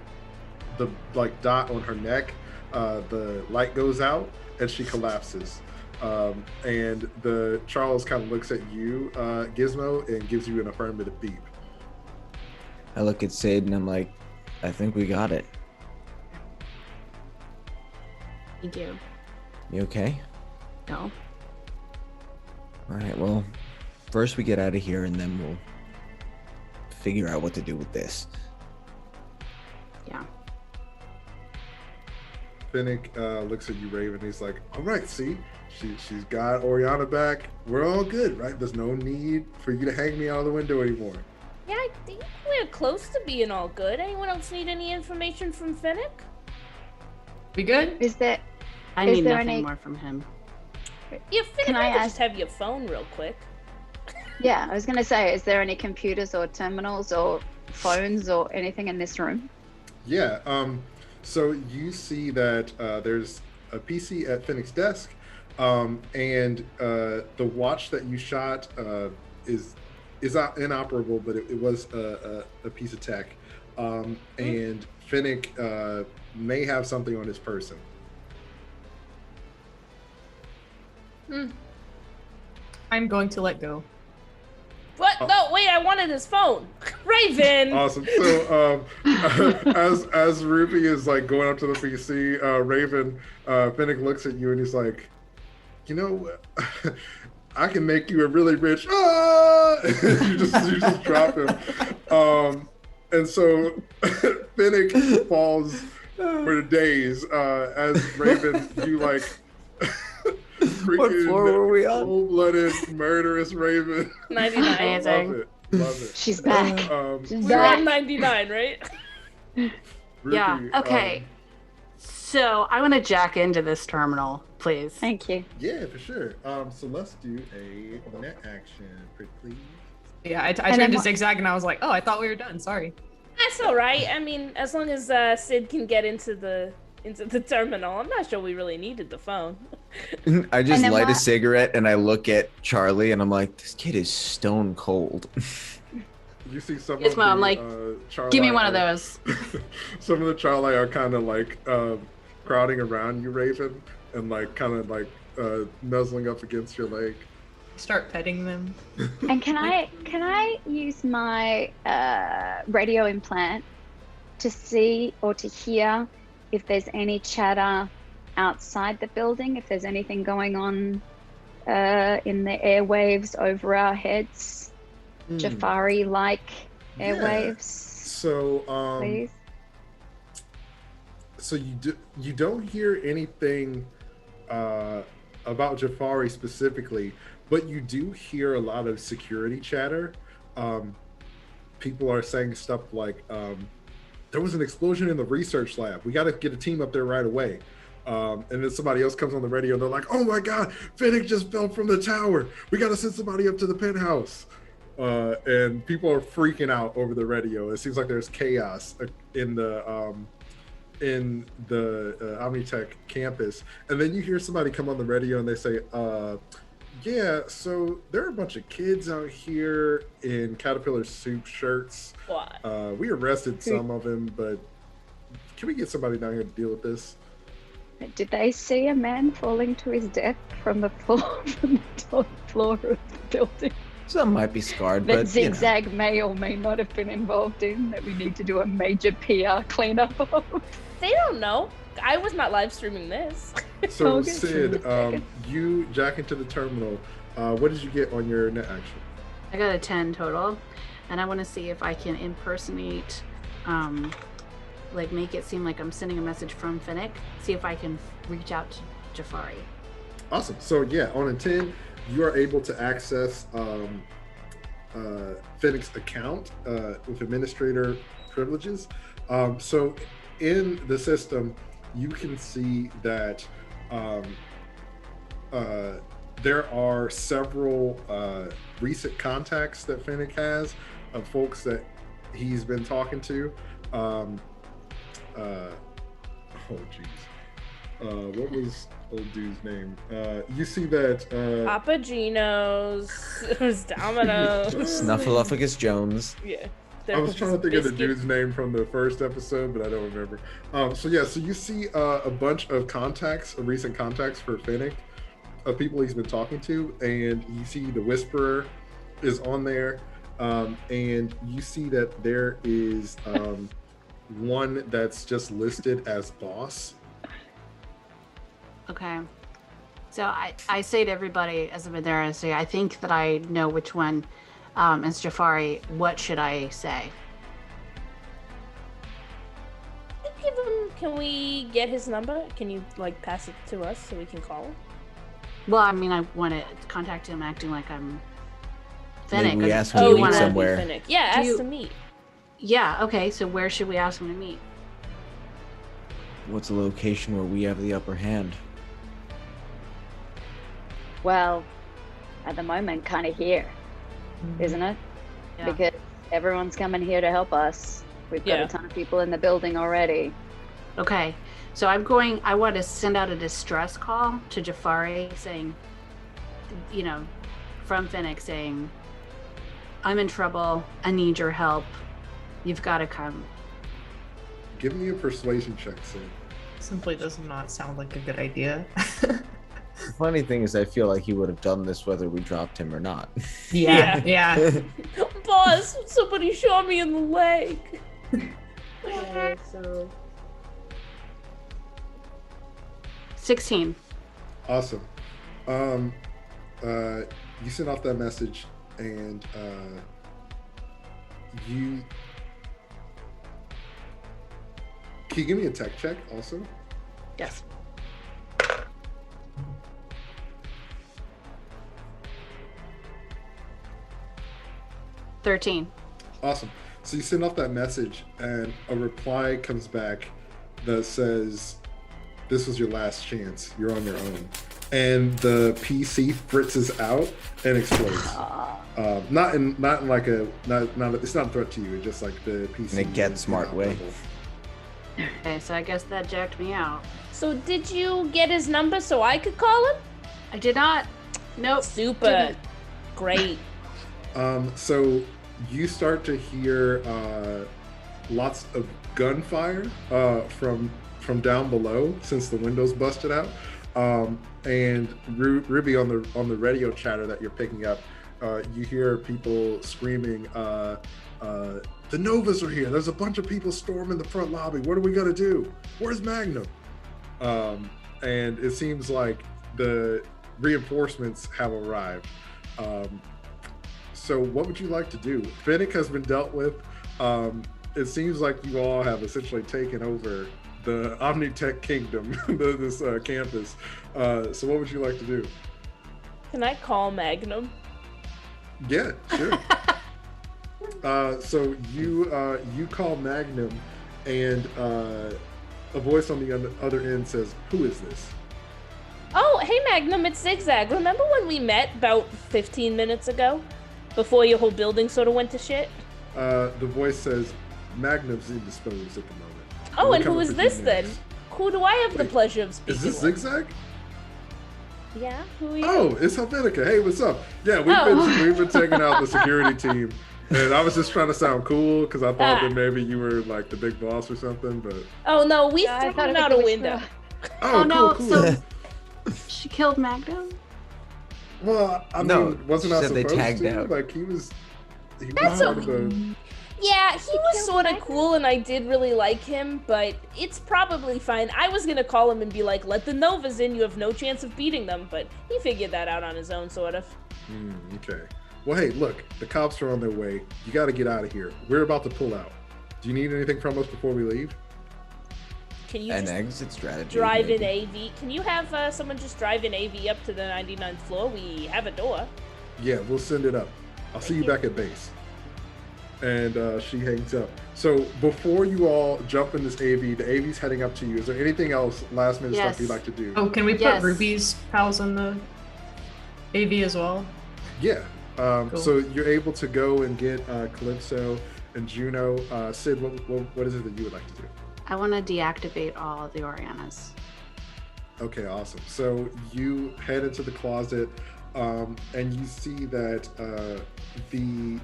dot on her neck the light goes out and she collapses. And the Charles kind of looks at you, Gizmo, and gives you an affirmative beep. I look at Sid and I'm like, I think we got it. Thank you. You okay? No. All right, well, first we get out of here and then we'll figure out what to do with this. Yeah. Fennec looks at you, Raven. He's like, all right, see, she's got Orianna back. We're all good, right? There's no need for you to hang me out of the window anymore. Yeah, I think we're close to being all good. Anyone else need any information from Fennec? We good? Is there? I Is need there nothing any- more from him. Yeah, Fennec, Can I I could ask- just have your phone real quick. Yeah, I was gonna say, is there any computers or terminals or phones or anything in this room? Yeah. So you see that there's a PC at Fennec's desk, and the watch that you shot is inoperable, but it was a piece of tech. And Fennec may have something on his person. I'm going to let go. What? No, wait, I wanted his phone. Raven! Awesome. So as Ruby is like going up to the PC, Raven, Fennec looks at you and he's like, you know, I can make you a really rich. you just drop him. And so Fennec falls for days as Raven, you like. What floor were we on? Cold-blooded, murderous Raven. 99. Amazing. Love it. She's back. She's We're back. on 99, right? Ruby, Yeah, okay. So I want to jack into this terminal, please. Thank you. Yeah, for sure. So let's do a net action, pretty please. Yeah, I And turned then to what- Zigzag and I was like, oh, I thought we were done. Sorry. That's all right. I mean, as long as Sid can get into the terminal, I'm not sure we really needed the phone. I just And then light a what- cigarette and I look at Charlie and I'm like, this kid is stone cold. You see some Yes, of Mom, the like, Charli Give me one of are- those. Some of the Charli are kind of like crowding around you, Raven, and like kind of like nuzzling up against your leg. Start petting them. And can I use my radio implant to see or to hear if there's any chatter outside the building, if there's anything going on in the airwaves over our heads, Jafari-like Yeah. airwaves, So please? so you don't hear anything about Jafari specifically, but you do hear a lot of security chatter. People are saying stuff like, there was an explosion in the research lab. We got to get a team up there right away. And then somebody else comes on the radio and they're like, oh my God, Fennec just fell from the tower. We got to send somebody up to the penthouse. And people are freaking out over the radio. It seems like there's chaos in the Omnitech campus. And then you hear somebody come on the radio and they say, yeah, so there are a bunch of kids out here in Caterpillar soup shirts. What? We arrested some of them, but can we get somebody down here to deal with this? Did they see a man falling to his death from the top floor of the building Some might be scarred, that but Zigzag may or may not have been involved in, that we need to do a major PR cleanup of? They don't know. I was not live streaming this. So Okay. Sid, you jack into the terminal. What did you get on your net action? I got a 10 total, and I want to see if I can impersonate, like make it seem like I'm sending a message from Fennec. See if I can reach out to Jafari. Awesome. So yeah, on a 10, you are able to access Fennec's account with administrator privileges. So in the system, you can see that there are several recent contacts that Fennec has of folks that he's been talking to. Oh jeez. What was old dude's name? You see that Papa Gino's, it was Domino's. Snuffleupagus Jones. Yeah. I was trying to think of the dude's name from the first episode, but I don't remember. So you see a bunch of contacts, recent contacts for Fennec, of people he's been talking to, and you see the Whisperer is on there, and you see that there is one that's just listed as boss. Okay. So I say to everybody as I'm in there, I say, I think that I know which one is Jafari. What should I say? Can we get his number? Can you like pass it to us so we can call him? Well, I mean, I want to contact him acting like I'm Fennec. Maybe we ask him to meet somewhere. Yeah, ask to meet. Yeah, okay. So where should we ask him to meet? What's a location where we have the upper hand? Well, at the moment, kind of here, isn't it? Yeah. Because everyone's coming here to help us. We've got a ton of people in the building already. Okay, so I want to send out a distress call to Jafari saying, from Fennec saying, I'm in trouble, I need your help, you've got to come. Give me a persuasion check, Sid. Simply does not sound like a good idea. The funny thing is I feel like he would have done this whether we dropped him or not. Yeah. Boss, somebody shot me in the leg. Okay, so 16. Awesome. You send off that message, and can you give me a tech check also? Yes. $13. Awesome. So you send off that message, and a reply comes back that says, "This was your last chance. You're on your own." And the PC fritzes out and explodes. Not in like a it's not a threat to you. It's just like the PC. In a get smart way. Okay, so I guess that jacked me out. So did you get his number so I could call him? I did not. Nope. Super. Didn't. Great. So you start to hear lots of gunfire from down below since the window's busted out, and Ruby on the radio chatter that you're picking up, you hear people screaming, "The Novas are here! There's a bunch of people storming the front lobby. What are we gonna do? Where's Magnum?" And it seems like the reinforcements have arrived. So what would you like to do? Fennec has been dealt with. It seems like you all have essentially taken over the Omnitech Kingdom, this campus. So what would you like to do? Can I call Magnum? Yeah, sure. So you call Magnum, and a voice on the other end says, "Who is this?" Oh, hey Magnum, it's Zigzag. Remember when we met about 15 minutes ago? Before your whole building sort of went to shit? The voice says, "Magnum's indisposed at the moment." Oh, and who is this then? Who do I have the pleasure of speaking with? Is this Zigzag? Yeah, who are you? Oh, it's Helvetica. Hey, what's up? Yeah, we've been taking out the security team, and I was just trying to sound cool because I thought that maybe you were like the big boss or something, but... Oh no, we threw him out a window. Oh, no, cool. So she killed Magnum? Well, I mean, wasn't I supposed they tagged to? out. Like, he was That's part of the... Yeah, he was sort of cool and I did really like him, but it's probably fine. I was gonna call him and be like, let the Novas in, you have no chance of beating them, but he figured that out on his own, sort of. Okay. Well, hey, look, the cops are on their way. You gotta get out of here. We're about to pull out. Do you need anything from us before we leave? Can you An exit strategy. drive maybe. an AV? Can you have someone just drive an AV up to the 99th floor? We have a door. Yeah, we'll send it up. I'll see you back at base. And she hangs up. So before you all jump in this AV, the AV's heading up to you. Is there anything else last minute stuff you'd like to do? Oh, can we put Ruby's pals in the AV as well? Yeah. Cool. So you're able to go and get Calypso and Juno. Sid, what is it that you would like to do? I want to deactivate all the Oriannas. Okay, awesome. So you head into the closet, and you see that the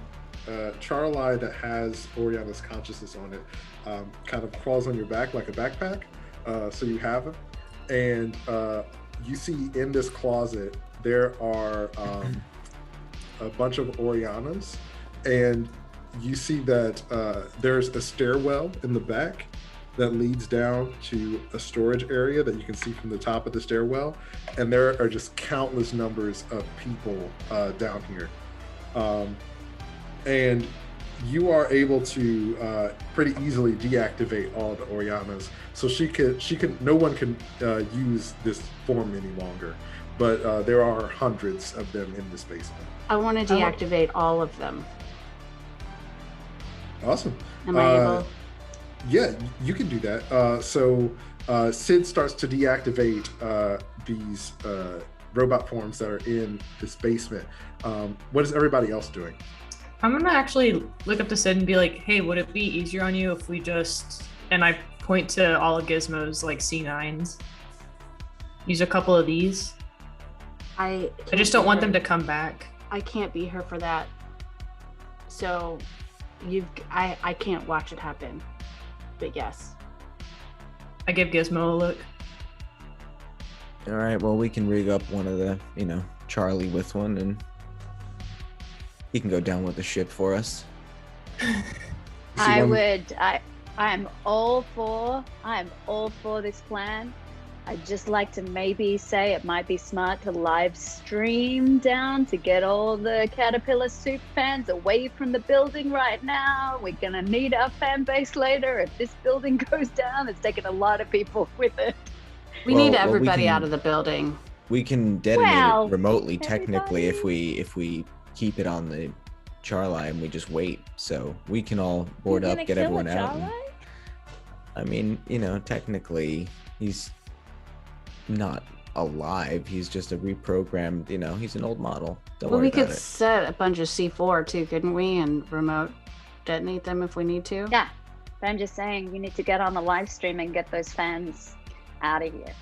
Charli that has Orianna's consciousness on it kind of crawls on your back like a backpack. So you have it. And you see in this closet, there are a bunch of Oriannas. And you see that there's a stairwell in the back that leads down to a storage area that you can see from the top of the stairwell. And there are just countless numbers of people down here. And you are able to pretty easily deactivate all the Oriannas. So no one can use this form any longer. But there are hundreds of them in this basement. I want to deactivate all of them. Awesome. Am I able? Yeah, you can do that. So Sid starts to deactivate these robot forms that are in this basement. What is everybody else doing? I'm gonna actually look up to Sid and be like, hey, would it be easier on you if we just, and I point to all of Gizmo's like C9s, use a couple of these? I just don't want them to come back. I can't be here for that. So I can't watch it happen. But yes. I give Gizmo a look. All right, well, we can rig up one of the, Charli with one, and he can go down with the ship for us. I'm all for this plan. I'd just like to maybe say it might be smart to live stream down to get all the Caterpillar Soup fans away from the building right now. We're gonna need our fan base later. If this building goes down, it's taking a lot of people with it. We need everybody out of the building. We can detonate it remotely, technically, if we keep it on the Charli and we just wait. So we can all board up, get everyone out. Technically, he's not alive. He's just a reprogrammed, he's an old model. Don't worry about it. We could set a bunch of C4 too, couldn't we? And remote detonate them if we need to. Yeah, but I'm just saying, you need to get on the live stream and get those fans out of here.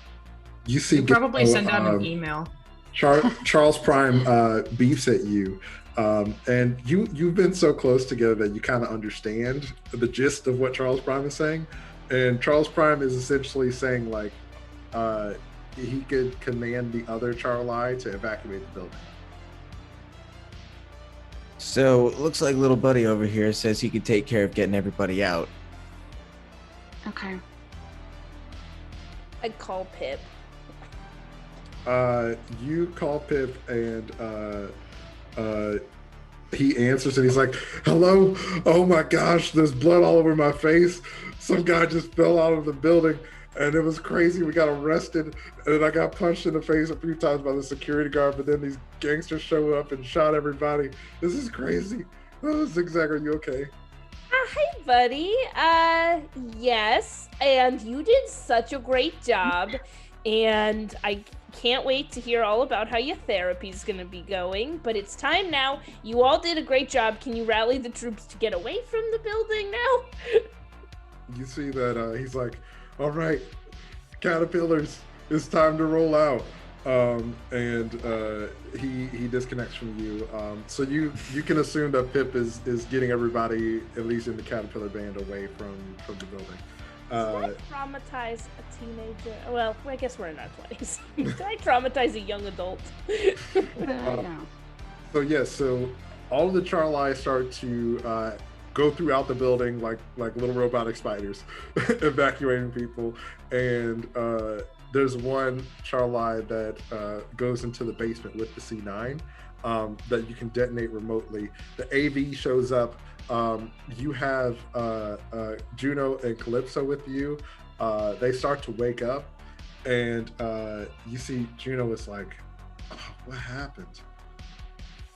You see, probably send out an email. Charles Prime beefs at you. And you've been so close together that you kind of understand the gist of what Charles Prime is saying. And Charles Prime is essentially saying, like, he could command the other Charli to evacuate the building. So it looks like little buddy over here says he could take care of getting everybody out. Okay. I'd call Pip. You call Pip, and he answers, and he's like, hello? Oh my gosh, there's blood all over my face. Some guy just fell out of the building, and it was crazy. We got arrested, and I got punched in the face a few times by the security guard, but then these gangsters showed up and shot everybody. This is crazy. Oh, Zigzag, are you okay? Hi, buddy. Yes, and you did such a great job, and I can't wait to hear all about how your therapy's gonna be going, but it's time now. You all did a great job. Can you rally the troops to get away from the building now? You see that he's like, all right, caterpillars, it's time to roll out. And he disconnects from you. So you can assume that Pip is getting everybody, at least in the caterpillar band, away from the building. Did I traumatize a teenager? Well, I guess we're in our place. Did I traumatize a young adult? So all of the Charli start to go throughout the building like little robotic spiders, evacuating people. And there's one Charli that goes into the basement with the C9 that you can detonate remotely. The AV shows up. You have Juno and Calypso with you. They start to wake up, and you see Juno is like, oh, what happened?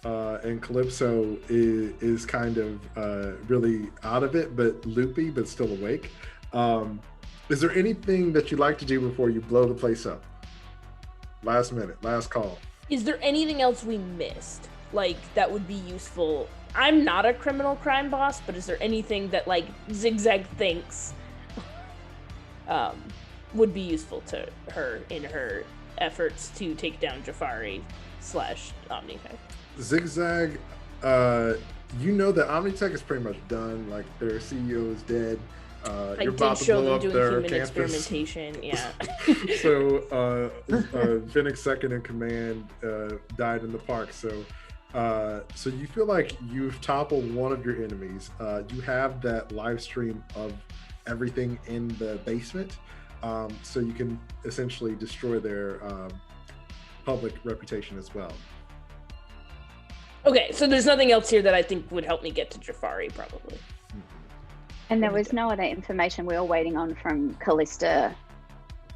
And Calypso is kind of really out of it, but loopy, but still awake. Is there anything that you'd like to do before you blow the place up? Last minute, last call. Is there anything else we missed? Like, that would be useful? I'm not a criminal crime boss, but is there anything that, like, Zigzag thinks would be useful to her in her efforts to take down Jafari / Omni-Type? Zigzag, you know that Omnitech is pretty much done. Like their CEO is dead. I You're did about to show blow them up doing their human campus. experimentation. Yeah. So Fennec's second in command died in the park. So you feel like you've toppled one of your enemies. You have that live stream of everything in the basement, so you can essentially destroy their public reputation as well. Okay, so there's nothing else here that I think would help me get to Jafari, probably. And there was no other information we were waiting on from Callista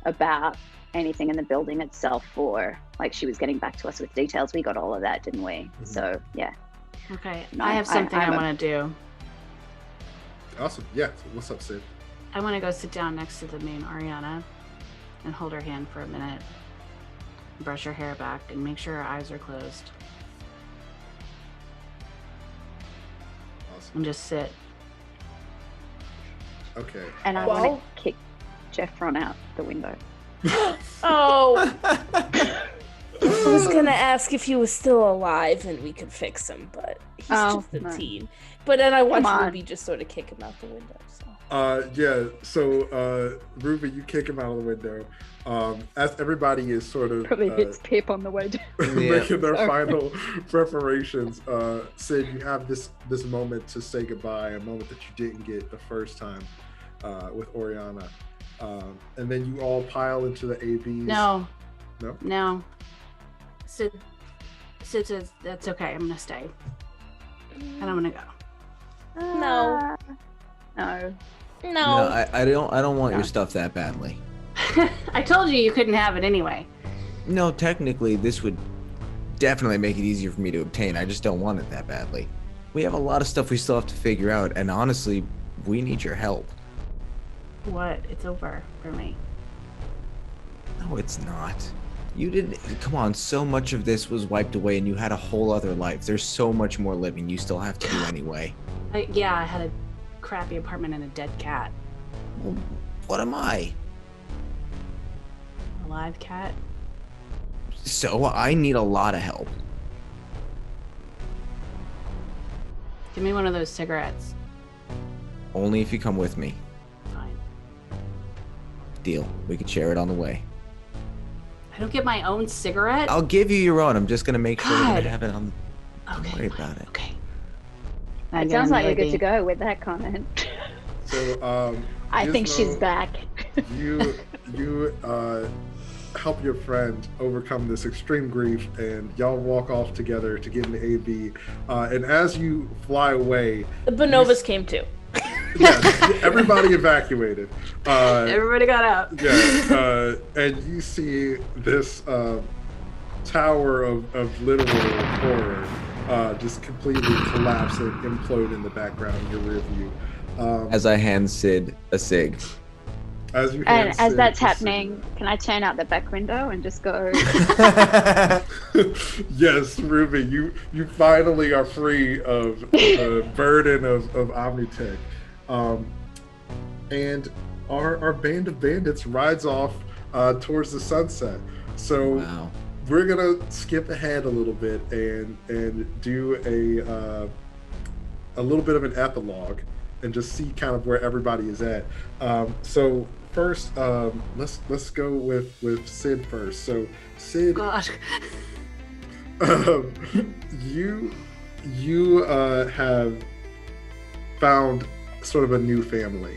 about anything in the building itself, or like she was getting back to us with details. We got all of that, didn't we? Mm-hmm. So yeah. Okay, No, I have something I I'm want to do. Awesome. Yeah. So what's up, Sid? I want to go sit down next to the main Orianna and hold her hand for a minute, brush her hair back, and make sure her eyes are closed, Awesome. and just sit. Okay. And I want to kick Jeffron out the window. Oh, I was gonna ask if he was still alive and we could fix him, but he's just a no. teen. But then I watched Come on. Ruby just sort of kick him out the window. So. Yeah. So Ruby, you kick him out of the window. As everybody is sort of Probably hits Pip on the way down. making their Sorry. final preparations, Sid, you have this moment to say goodbye, a moment that you didn't get the first time with Orianna. And then you all pile into the AVs. No. No? No. Sid says, that's okay, I'm gonna stay. And I'm gonna go. No. No. No. No, I don't want your stuff that badly. I told you couldn't have it anyway. No, technically, this would definitely make it easier for me to obtain. I just don't want it that badly. We have a lot of stuff we still have to figure out, and honestly, we need your help. What? It's over for me. No, it's not. You didn't. Come on, so much of this was wiped away, and you had a whole other life. There's so much more living you still have to do anyway. Yeah, I had a crappy apartment and a dead cat. Well, what am I? A live cat? So I need a lot of help. Give me one of those cigarettes. Only if you come with me. Fine. Deal. We could share it on the way. I don't get my own cigarette? I'll give you your own. I'm just gonna make sure we're God. gonna have it on. Don't Okay, worry fine. about it. Okay. It sounds like you're good to go with that comment. So I think she's Gizmo, back. you help your friend overcome this extreme grief, and y'all walk off together to get in the AV. And as you fly away, The Bonovas came too. yeah, everybody evacuated. Everybody got out. Yeah, and you see this tower of literal horror just completely collapse and implode in the background in your rear view. As I hand Sid a cig. As you And hand as Sid that's the happening, can I turn out the back window and just go? Yes, Ruby, you finally are free of the burden of Omnitech. And our band of bandits rides off towards the sunset. So Wow. we're gonna skip ahead a little bit and do a little bit of an epilogue and just see kind of where everybody is at. So first, let's go with Sid first. So Sid, God. you have found sort of a new family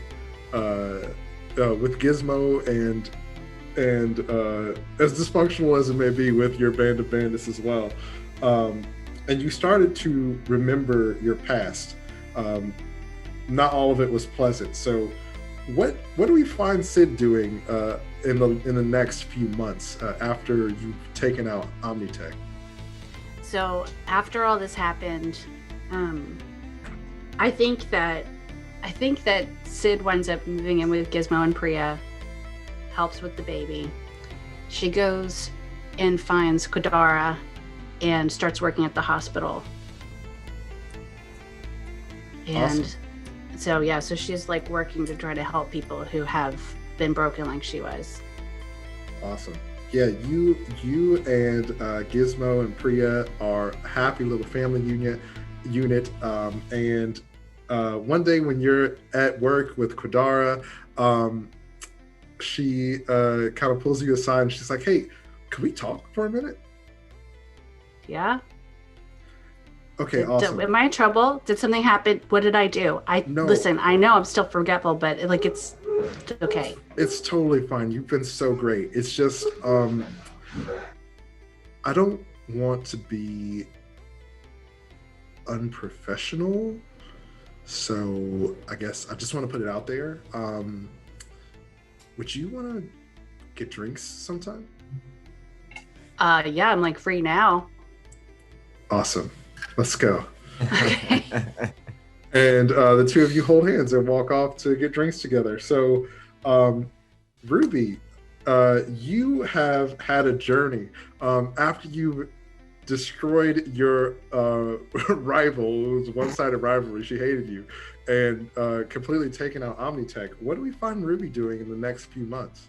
with Gizmo and as dysfunctional as it may be with your band of bandits as well, and you started to remember your past. Not all of it was pleasant. So what do we find Sid doing in the next few months after you've taken out Omnitech? So after all this happened, I think that Sid winds up moving in with Gizmo and Priya, helps with the baby. She goes and finds Kodara and starts working at the hospital. And Awesome. so she's like working to try to help people who have been broken like she was. Awesome. Yeah, you and Gizmo and Priya are a happy little family union. unit, and one day when you're at work with Quadara, she kind of pulls you aside and she's like, "Hey, can we talk for a minute?" Yeah. Okay, awesome. Am I in trouble? Did something happen? What did I do? No. Listen, I know I'm still forgetful, but it's okay. It's totally fine. You've been so great. It's just I don't want to be unprofessional, so I guess I just want to put it out there. Would you want to get drinks sometime? Yeah, I'm like free now. Awesome. Let's go. Okay. And the two of you hold hands and walk off to get drinks together. So, Ruby, you have had a journey. After you destroyed your rival, it was a one-sided rivalry, she hated you, and completely taken out Omnitech. What do we find Ruby doing in the next few months?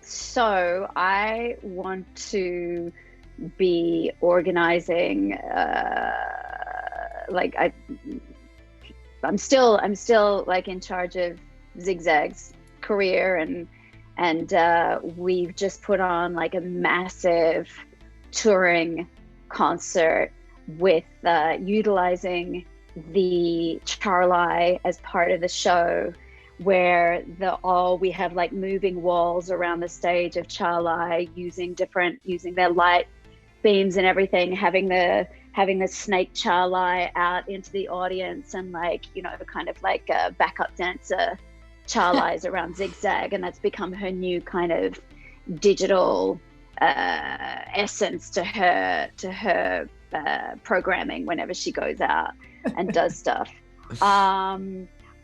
So I want to be organizing, I'm still like in charge of Zigzag's career, and we've just put on like a massive touring concert with utilizing the Charli as part of the show, where we have like moving walls around the stage of Charli using their light beams and everything, having the snake Charli out into the audience, and like, you know, kind of like a backup dancer Charli's around Zigzag, and that's become her new kind of digital essence to her programming whenever she goes out and does stuff.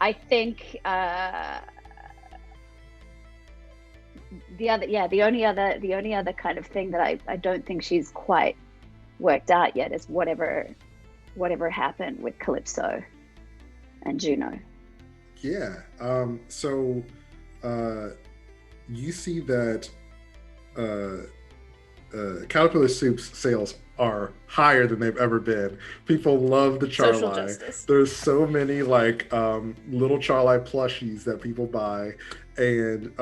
I think the only other kind of thing that I don't think she's quite worked out yet is whatever happened with Calypso and Juno. Yeah. So you see that Caterpillar Soup's sales are higher than they've ever been. People love the Charli. There's so many like little Charli plushies that people buy, and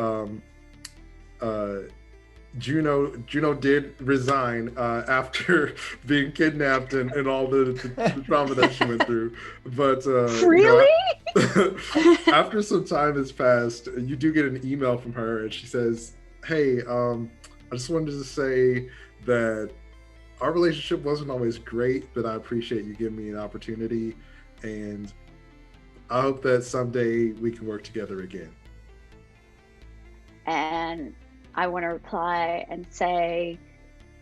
Juno did resign after being kidnapped and all the trauma that she went through. But really, after some time has passed, you do get an email from her, and she says, "Hey, I just wanted to say that our relationship wasn't always great, but I appreciate you giving me an opportunity, and I hope that someday we can work together again." And I want to reply and say,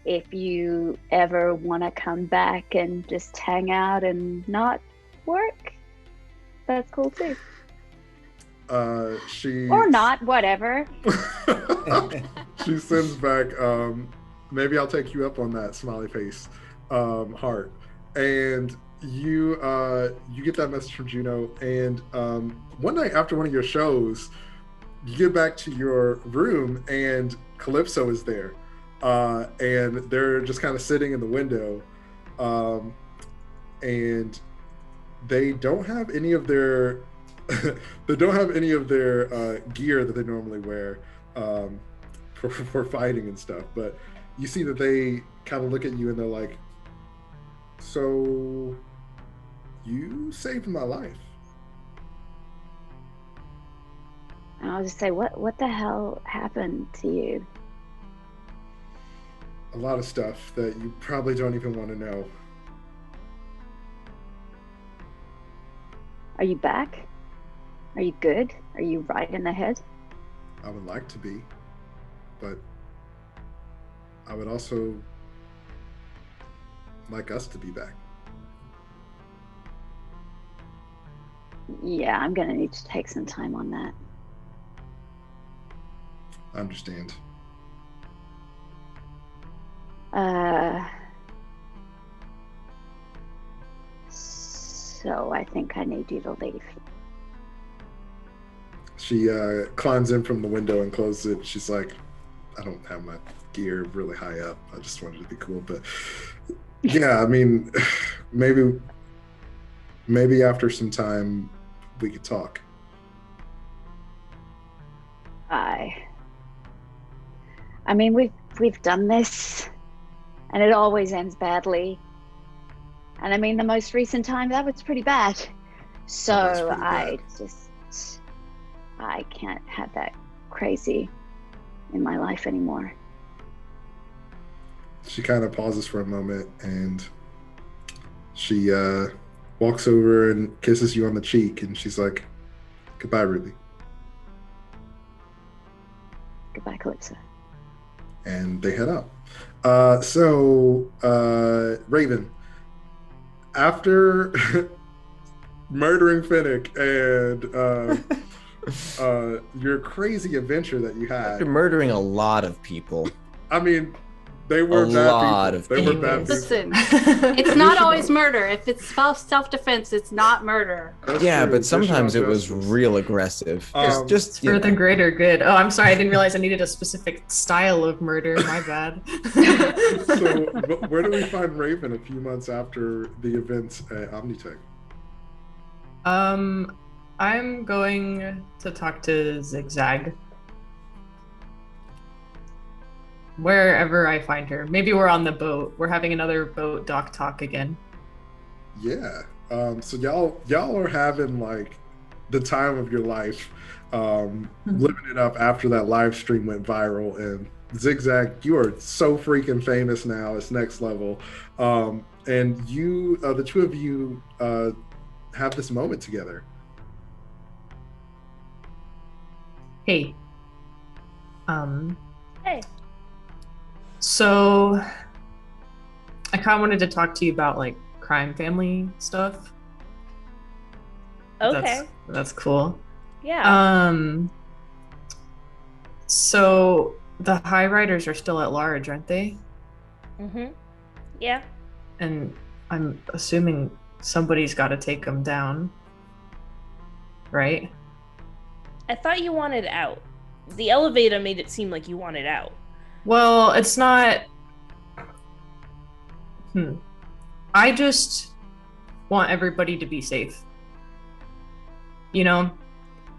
if you ever want to come back and just hang out and not work, that's cool too. Or not, whatever. She sends back, maybe I'll take you up on that, smiley face, heart. And you get that message from Juno, and one night after one of your shows, you get back to your room and Calypso is there, and they're just kind of sitting in the window, and they don't have any of their gear that they normally wear for fighting and stuff. But you see that they kind of look at you and they're like, "So you saved my life." And I'll just say, what the hell happened to you? A lot of stuff that you probably don't even want to know. Are you back? Are you good? Are you right in the head? I would like to be, but I would also like us to be back. Yeah, I'm gonna need to take some time on that. I understand. So I think I need you to leave. She climbs in from the window and closes it. She's like, "I don't have my gear really high up. I just wanted to be cool, but Yeah, I mean, maybe after some time we could talk. I mean, we've done this, and it always ends badly. And I mean, the most recent time that was pretty bad. So That was pretty bad. I can't have that crazy in my life anymore. She kind of pauses for a moment, and she walks over and kisses you on the cheek, and she's like, "Goodbye, Ruby." Goodbye, Calypso. And they head out. Raven, after murdering Fennec and your crazy adventure that you had, After murdering a lot of people. I mean, they were bad people. They were bad people. Listen, it's not always murder. If it's self-defense, it's not murder. That's Yeah, true. but sometimes it was Justice. real aggressive. Just For the greater good. Oh, I'm sorry. I didn't realize I needed a specific style of murder. My bad. So, where do we find Raven a few months after the events at Omnitech? I'm going to talk to Zigzag. Wherever I find her. Maybe we're on the boat. We're having another boat dock talk again. Yeah. So y'all are having like the time of your life, living it up after that live stream went viral. And Zigzag, you are so freaking famous now. It's next level. And you, the two of you, have this moment together. Hey. Hey. So I kind of wanted to talk to you about like crime family stuff. Okay. That's cool. Yeah. So the Highriders are still at large, aren't they? Mm-hmm. Yeah. And I'm assuming somebody's got to take them down, right? I thought you wanted out. The elevator made it seem like you wanted out. Well, it's not. I just want everybody to be safe. You know,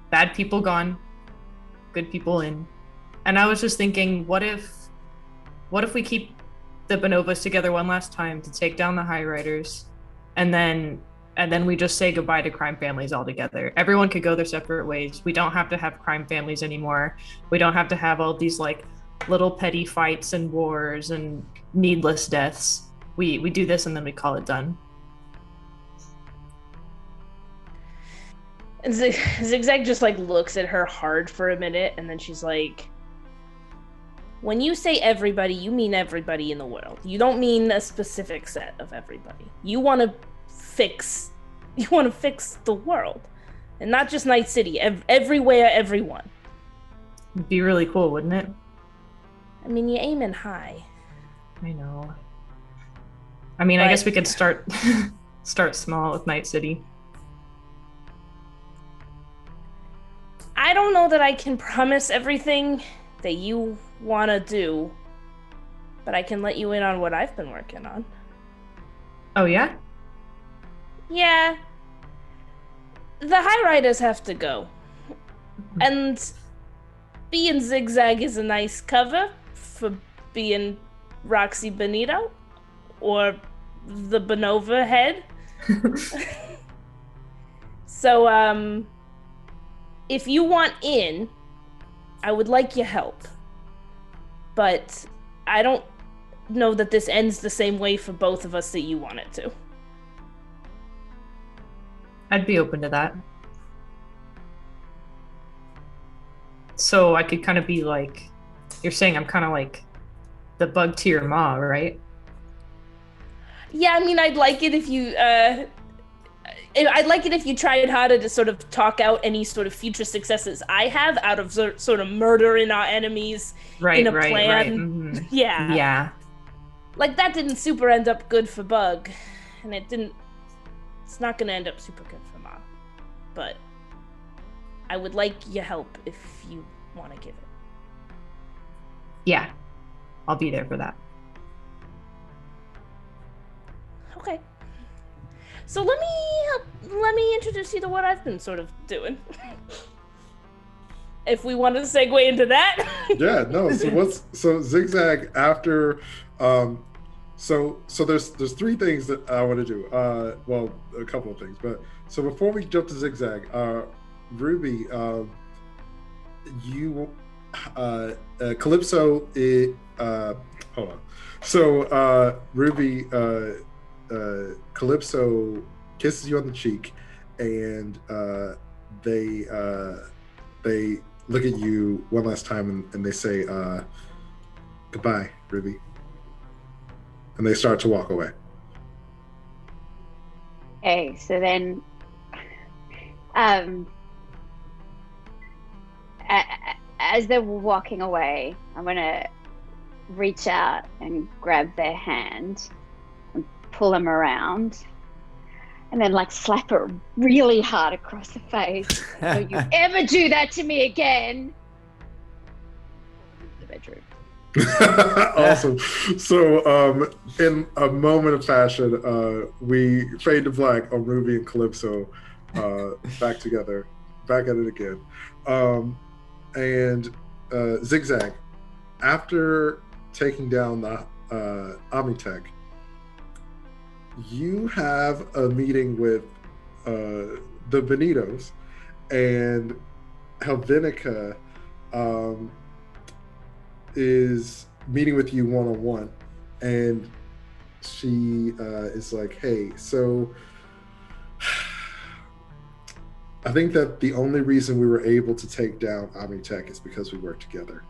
bad people gone, good people in. And I was just thinking, what if we keep the Bonovas together one last time to take down the Highriders, and then we just say goodbye to crime families altogether. Everyone could go their separate ways. We don't have to have crime families anymore. We don't have to have all these like little petty fights and wars and needless deaths. We do this and then we call it done. And Zigzag just like looks at her hard for a minute, and then she's like, when you say everybody, you mean everybody in the world. You don't mean a specific set of everybody. You want to fix the world, and not just Night City. Everywhere, everyone. It'd be really cool, wouldn't it? I mean, you're aiming high. I know. I mean, I guess we could start small with Night City. I don't know that I can promise everything that you want to do, but I can let you in on what I've been working on. Oh, yeah? Yeah. The Highriders have to go. And being Zigzag is a nice cover for being Roxy Benito or the Bonova head. So, if you want in, I would like your help. But I don't know that this ends the same way for both of us that you want it to. I'd be open to that. So I could kind of be like, you're saying I'm kind of like the bug to your ma, right? Yeah, I mean, I'd like it if you tried harder to sort of talk out any sort of future successes I have out of sort of murdering our enemies in a plan. Right. Mm-hmm. Yeah. Yeah. Like, that didn't super end up good for Bug, and it's not gonna end up super good for Mom. But I would like your help if you want to give it. Yeah. I'll be there for that. Okay. So let me introduce you to what I've been sort of doing. If we want to segue into that. Yeah, no. So Zigzag after so there's three things that I want to do. Well, a couple of things, but so before we jump to Zigzag, Ruby, you Calypso hold on. So Ruby Calypso kisses you on the cheek, and they look at you one last time and they say, goodbye, Ruby. And they start to walk away. Okay, so then as they're walking away, I'm gonna reach out and grab their hand and pull them around, and then like slap her really hard across the face. Don't you ever do that to me again. The bedroom. Awesome. So in a moment of fashion, we fade to black on Ruby and Calypso back together, back at it again. And Zigzag, after taking down the Omnitech, you have a meeting with the Benitos, and Helvetica is meeting with you one-on-one, and she is like, hey, so I think that the only reason we were able to take down Omnitech is because we worked together.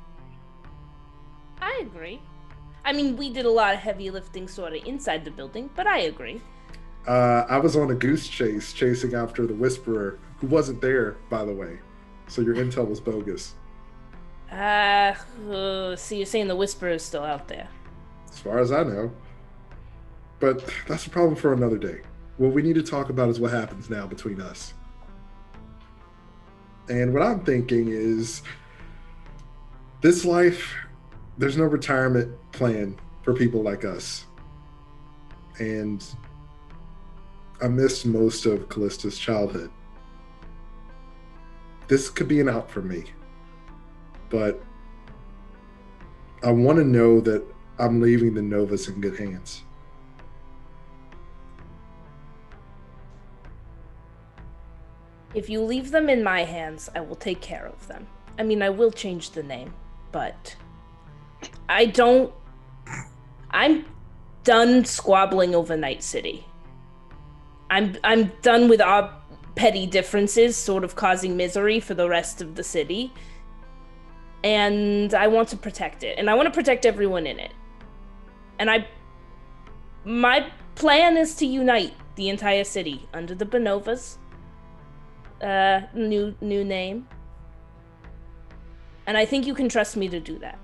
I agree. I mean, we did a lot of heavy lifting sort of inside the building, but I agree. I was on a goose chase, chasing after the Whisperer, who wasn't there, by the way. So your intel was bogus. So you're saying the Whisperer is still out there? As far as I know. But that's a problem for another day. What we need to talk about is what happens now between us. And what I'm thinking is, this life, there's no retirement plan for people like us. And I missed most of Callista's childhood. This could be an out for me. But I want to know that I'm leaving the Novas in good hands. If you leave them in my hands, I will take care of them. I mean, I will change the name, but I'm done squabbling over Night City. I'm done with our petty differences sort of causing misery for the rest of the city. And I want to protect it. And I want to protect everyone in it. And my plan is to unite the entire city under the Bonovas. New name. And I think you can trust me to do that.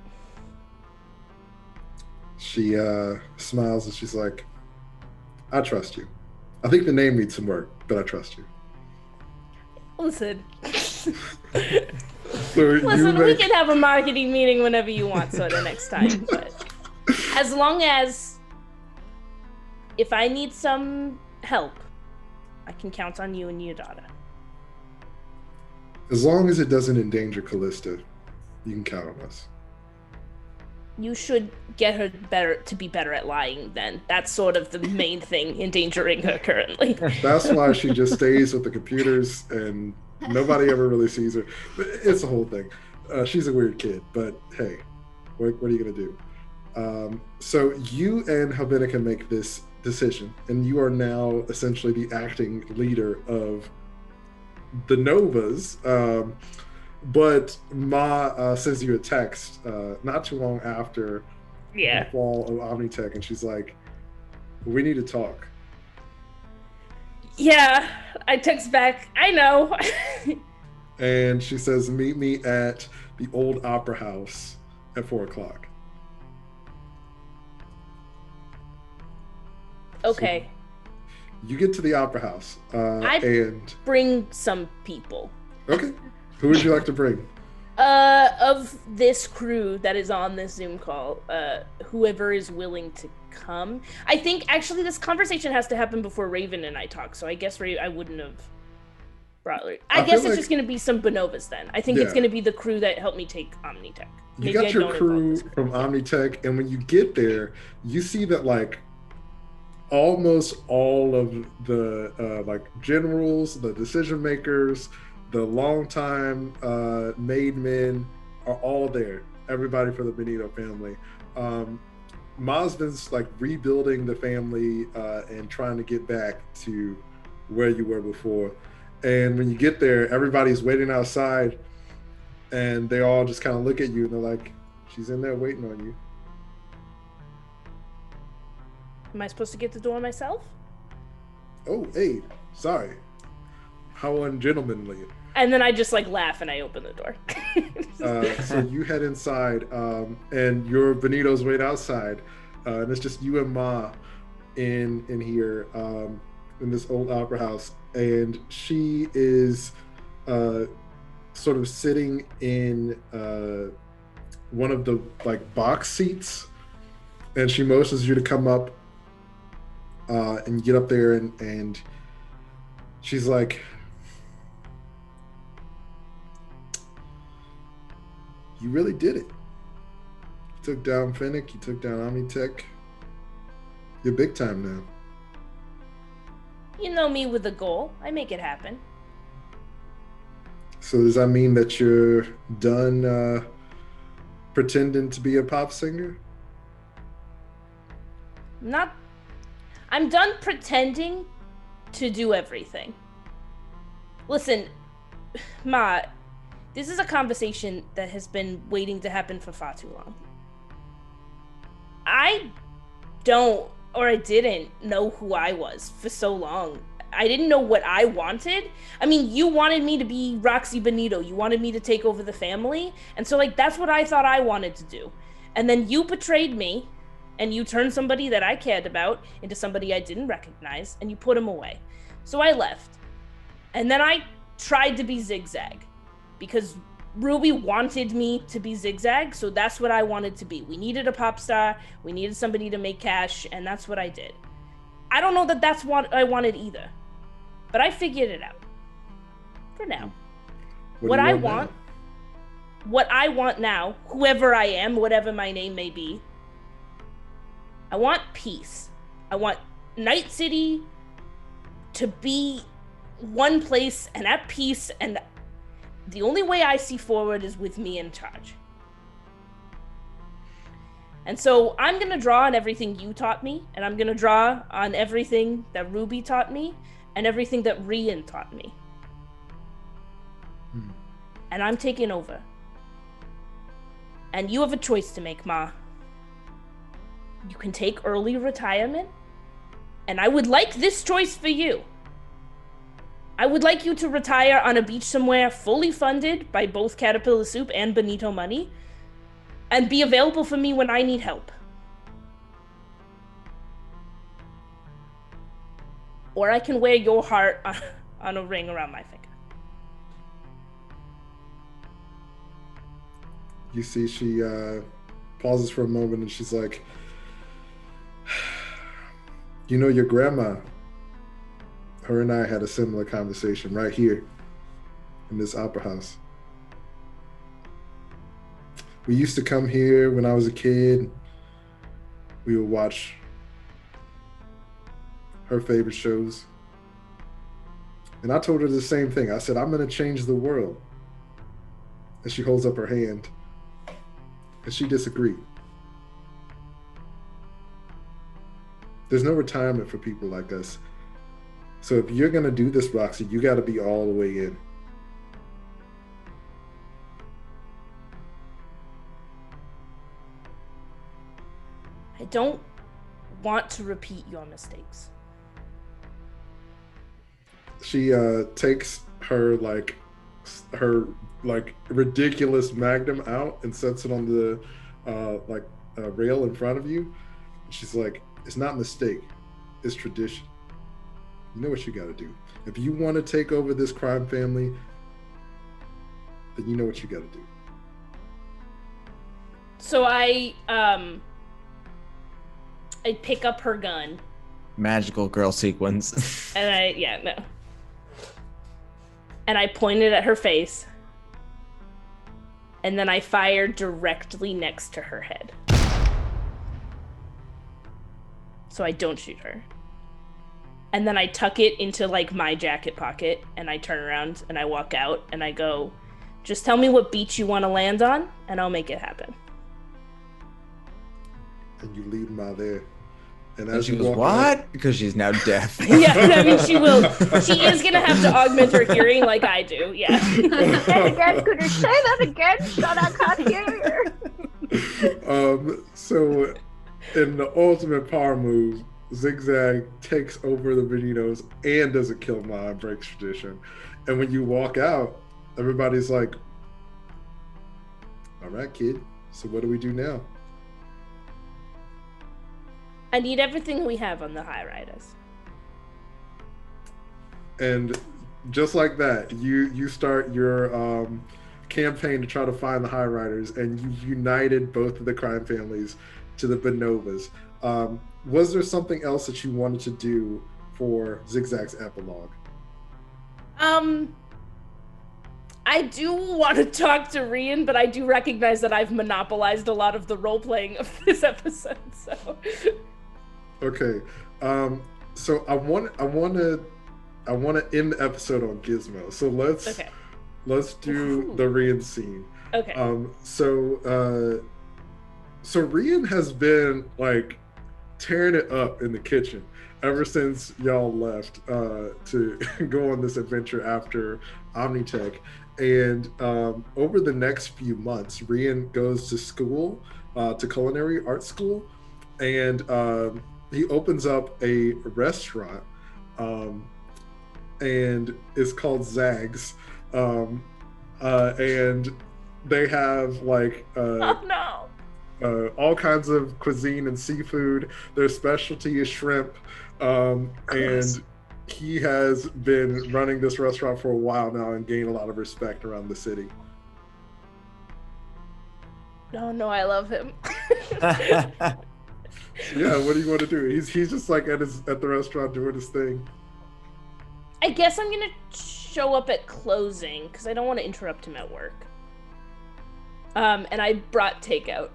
She smiles and she's like, I trust you. I think the name needs some work, but I trust you. Listen. So Listen, we can have a marketing meeting whenever you want, sort of next time. But as long as if I need some help, I can count on you and your daughter. As long as it doesn't endanger Callista, you can count on us. You should get her to be better at lying then. That's sort of the main thing endangering her currently. That's why she just stays with the computers and nobody ever really sees her. It's a whole thing. She's a weird kid, but hey, what are you going to do? So you and Helvetica make this decision, and you are now essentially the acting leader of the Novas. But Ma sends you a text not too long after the fall of Omnitech, and she's like, we need to talk. Yeah, I text back, I know. And she says, meet me at the old opera house at 4:00. Okay. So you get to the opera house and bring some people. Okay. Who would you like to bring? Of this crew that is on this Zoom call, whoever is willing to come. I think actually this conversation has to happen before Raven and I talk, so I guess I wouldn't have brought her. I guess it's just gonna be some Bonovas then. I think it's gonna be the crew that helped me take Omnitech. You got your crew from Omnitech, and when you get there, you see that like almost all of the like generals, the decision makers, the longtime made men are all there. Everybody for the Benito family. Mazvin's like rebuilding the family and trying to get back to where you were before. And when you get there, everybody's waiting outside, and they all just kind of look at you and they're like, "She's in there waiting on you." Am I supposed to get the door myself? Oh, hey, sorry. How ungentlemanly. And then I just like laugh and I open the door. So you head inside, and your Benito's wait outside, and it's just you and Ma in here in this old opera house, and she is sort of sitting in one of the like box seats, and she motions you to come up and get up there, and she's like, "You really did it. You took down Fennec, you took down Omnitech. You're big time now." You know me with a goal. I make it happen. So does that mean that you're done pretending to be a pop singer? I'm done pretending to do everything. Listen, Ma, this is a conversation that has been waiting to happen for far too long. I didn't know who I was for so long. I didn't know what I wanted. I mean, you wanted me to be Roxy Benito. You wanted me to take over the family. And so, like, that's what I thought I wanted to do. And then you betrayed me, and you turned somebody that I cared about into somebody I didn't recognize, and you put him away. So I left. And then I tried to be Zigzag, because Ruby wanted me to be Zigzag, so that's what I wanted to be. We needed a pop star, we needed somebody to make cash, and that's what I did. I don't know that that's what I wanted either, but I figured it out. For now. What I want now, whoever I am, whatever my name may be, I want peace. I want Night City to be one place and at peace, and the only way I see forward is with me in charge. And so I'm going to draw on everything you taught me, and I'm going to draw on everything that Ruby taught me, and everything that Rian taught me. And I'm taking over. And you have a choice to make, Ma. You can take early retirement, and I would like this choice for you. I would like you to retire on a beach somewhere fully funded by both Caterpillar Soup and Benito money, and be available for me when I need help. Or I can wear your heart on a ring around my finger. You see she pauses for a moment, and she's like, "You know, your grandma, her and I had a similar conversation right here in this opera house. We used to come here when I was a kid. We would watch her favorite shows. And I told her the same thing. I said, I'm going to change the world." And she holds up her hand. And she disagreed. There's no retirement for people like us. So if you're going to do this, Roxy, you got to be all the way in. I don't want to repeat your mistakes. She takes her ridiculous Magnum out and sets it on the rail in front of you. She's like, "It's not mistake, it's tradition. You know what you got to do. If you want to take over this crime family, then you know what you got to do." So I pick up her gun. Magical girl sequence. And and I point it at her face. And then I fire directly next to her head. So I don't shoot her. And then I tuck it into like my jacket pocket and I turn around and I walk out and I go, just tell me what beach you want to land on and I'll make it happen. And you lead them out there. And And as she you goes, walk what? out, Because she's now deaf. Yeah, I mean, she will. She is going to have to augment her hearing like I do, yeah. And again, could you say that again? Son, I can't hear you. So in the ultimate power move, Zigzag takes over the Veninos and doesn't kill Ma and breaks tradition. And when you walk out, everybody's like, all right, kid, so what do we do now? I need everything we have on the Highriders. And just like that, you start your campaign to try to find the Highriders, and you've united both of the crime families to the Bonovas. Was there something else that you wanted to do for Zigzag's epilogue? I do want to talk to Rian, but I do recognize that I've monopolized a lot of the role-playing of this episode, so... Okay, so I want to end the episode on Gizmo. So let's do the Rian scene. Okay. So Rian has been like tearing it up in the kitchen ever since y'all left to go on this adventure after Omnitech. And over the next few months, Rian goes to school, to culinary art school, and he opens up a restaurant, and it's called Zag's, and they have like all kinds of cuisine and seafood. Their specialty is shrimp, and he has been running this restaurant for a while now and gained a lot of respect around the city. No, I love him. Yeah, what do you want to do? He's just like at the restaurant doing his thing. I guess I'm gonna show up at closing because I don't want to interrupt him at work. And I brought takeout.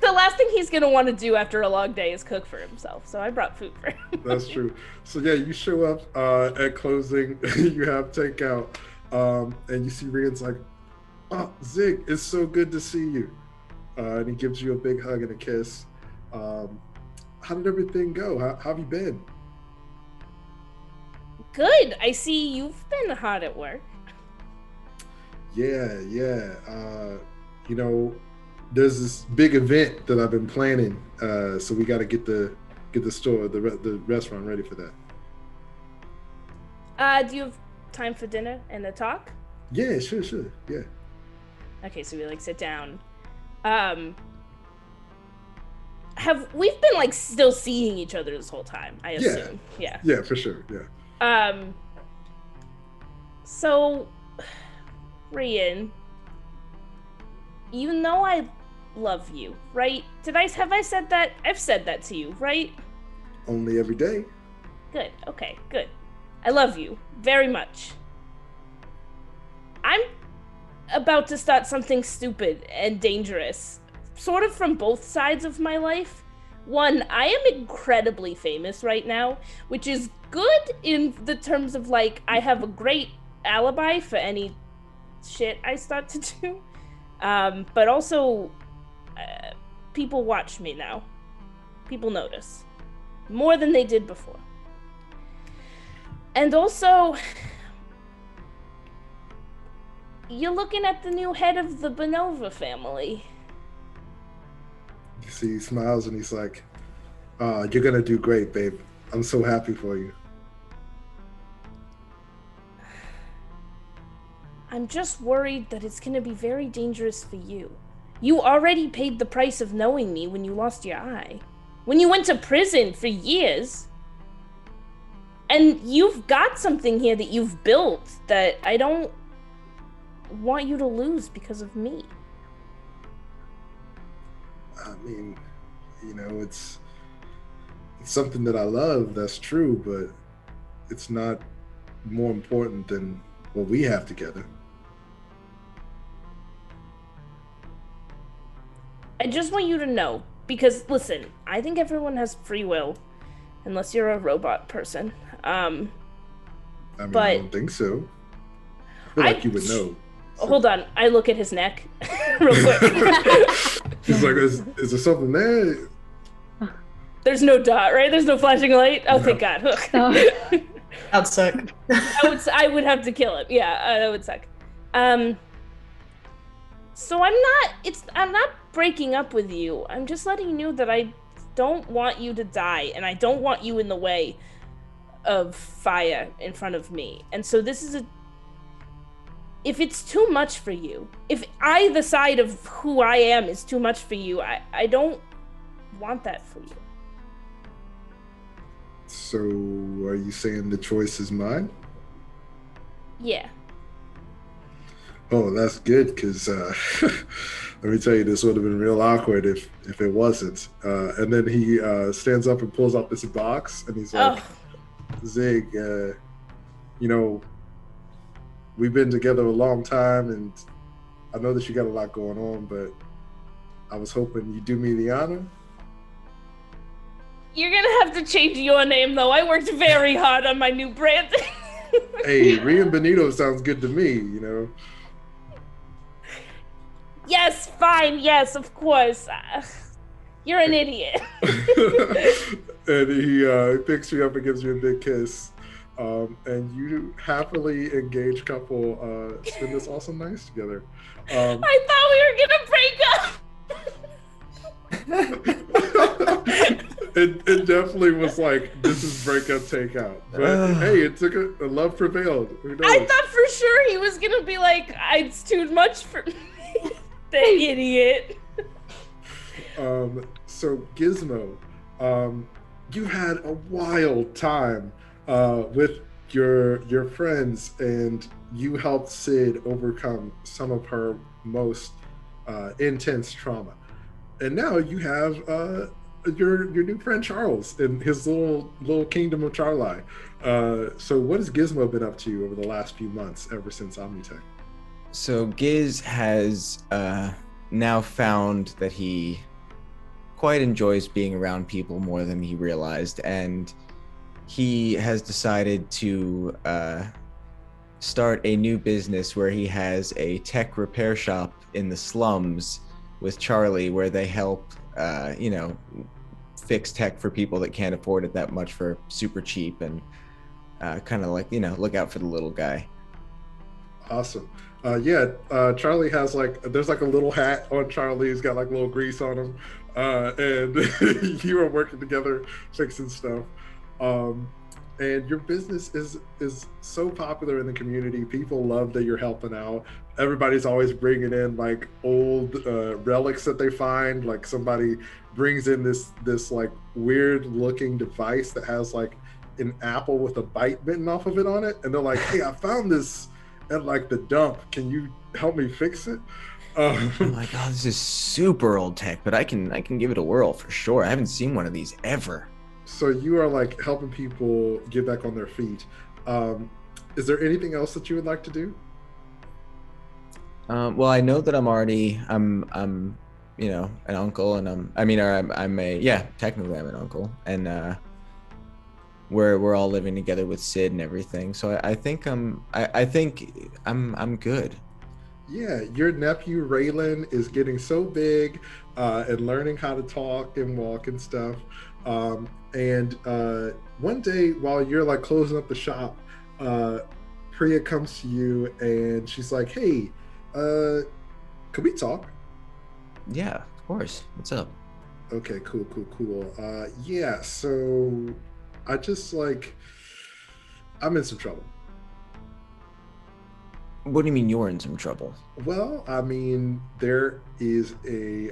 The last thing he's gonna want to do after a long day is cook for himself. So I brought food for him. That's true. So yeah, you show up at closing. You have takeout, and you see Rian's like, "Oh, Zig, it's so good to see you." And he gives you a big hug and a kiss. How did everything go? How have you been? Good. I see you've been hard at work. Yeah. You know, there's this big event that I've been planning, so we got to get the restaurant ready for that. Do you have time for dinner and a talk? Yeah, sure. Yeah. Okay, so we like sit down. We've been like still seeing each other this whole time, I assume. Yeah. Yeah, for sure. Yeah. So Rian, you know I love you, right? Have I said that? I've said that to you, right? Only every day. Good. Okay, good. I love you very much. I'm about to start something stupid and dangerous, sort of from both sides of my life. One, I am incredibly famous right now, which is good in the terms of like I have a great alibi for any shit I start to do, but also people watch me now. People notice more than they did before. And also, you're looking at the new head of the Bonova family. You see, he smiles and he's like, "You're gonna do great, babe. I'm so happy for you." I'm just worried that it's gonna be very dangerous for you. You already paid the price of knowing me when you lost your eye. When you went to prison for years. And you've got something here that you've built that I don't want you to lose because of me. I mean, it's something that I love, that's true, but it's not more important than what we have together. I just want you to know, because listen, I think everyone has free will, unless you're a robot person. I but don't think so. I feel like you would know. So. Hold on, I look at his neck real quick. He's like, is there something there? There's no dot, right? There's no flashing light? Oh, no. Thank God. That'd suck. I would have to kill him. Yeah, that would suck. So I'm not breaking up with you. I'm just letting you know that I don't want you to die, and I don't want you in the way of fire in front of me. And so this is if it's too much for you, if the side of who I am is too much for you, I don't want that for you. So are you saying the choice is mine? Yeah. Oh, that's good, because let me tell you, this would have been real awkward if it wasn't. And then he stands up and pulls out this box, and he's like, Zig, we've been together a long time, and I know that you got a lot going on, but I was hoping you'd do me the honor. You're gonna have to change your name, though. I worked very hard on my new branding. Hey, Rian Benito sounds good to me, Yes, fine, yes, of course. You're an idiot. And he picks you up and gives you a big kiss. And you happily engaged couple spend this awesome night together. I thought we were gonna break up. It definitely was like, this is breakup takeout. But hey, it took a love prevailed. I thought for sure he was gonna be like, it's too much for me. The idiot. So Gizmo, you had a wild time with your friends, and you helped Sid overcome some of her most intense trauma. And now you have your new friend Charles in his little kingdom of Charli. So what has Gizmo been up to over the last few months, ever since Omnitech? So Giz has now found that he quite enjoys being around people more than he realized, and he has decided to start a new business where he has a tech repair shop in the slums with Charli, where they help fix tech for people that can't afford it that much for super cheap, and kind of like look out for the little guy. Awesome. Charli has there's a little hat on Charli. He's got little grease on him, and you are working together fixing stuff. And your business is so popular in the community. People love that you're helping out. Everybody's always bringing in old relics that they find. Like somebody brings in this weird looking device that has an apple with a bite bitten off of it on it, and they're like, "Hey, I found this at the dump. Can you help me fix it?" Oh my god, this is super old tech, but I can give it a whirl for sure. I haven't seen one of these ever. So you are helping people get back on their feet. Is there anything else that you would like to do? Well, I know that I'm an uncle, and technically I'm an uncle, and we're all living together with Sid and everything. So I think I'm good. Yeah, your nephew Raylan is getting so big and learning how to talk and walk and stuff. And one day while you're closing up the shop, Priya comes to you and she's like, "Hey, could we talk?" Yeah, of course. What's up? Okay, cool. Yeah, so I just I'm in some trouble. What do you mean you're in some trouble? Well, I mean, there is a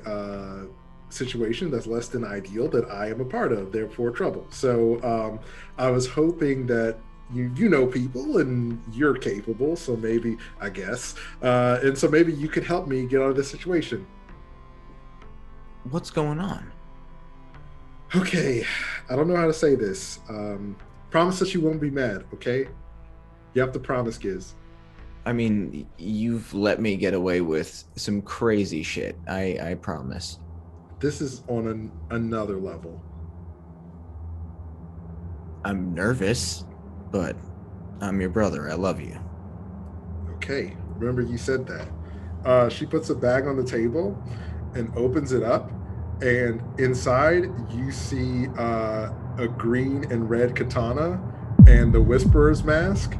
situation that's less than ideal that I am a part of, therefore trouble. So I was hoping that you know people and you're capable, so maybe, I guess, and so maybe you could help me get out of this situation. What's going on? Okay, I don't know how to say this. Promise that you won't be mad, okay? You have to promise, Giz. I mean, you've let me get away with some crazy shit. I promise. This is on another level. I'm nervous, but I'm your brother. I love you. Okay, remember you said that. She puts a bag on the table and opens it up, and inside you see a green and red katana and the Whisperer's mask,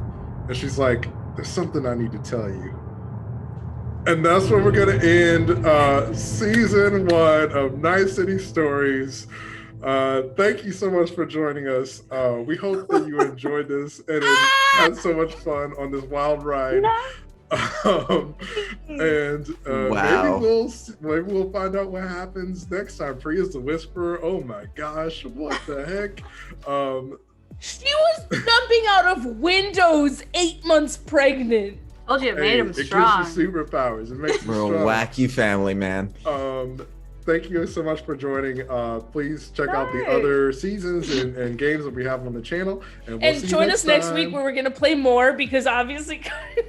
and she's like, there's something I need to tell you. And that's where we're gonna end season 1 of Night City Stories. Thank you so much for joining us. We hope that you enjoyed this and had so much fun on this wild ride. And wow. maybe we'll find out what happens next time. Priya's the Whisperer. Oh my gosh, what the heck? She was jumping out of windows 8 months pregnant. Told you it made him strong. It gives you superpowers. It makes you We're strong. a wacky family, man. Thank you so much for joining. Please check out the other seasons and games that we have on the channel. And join us next week where we're going to play more, because obviously...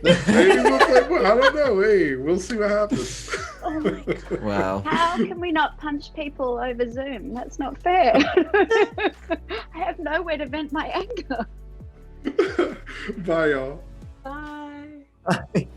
Maybe we'll play more. I don't know. Hey, we'll see what happens. Oh my God. Wow. How can we not punch people over Zoom? That's not fair. I have nowhere to vent my anger. Bye, y'all. Bye. Bye.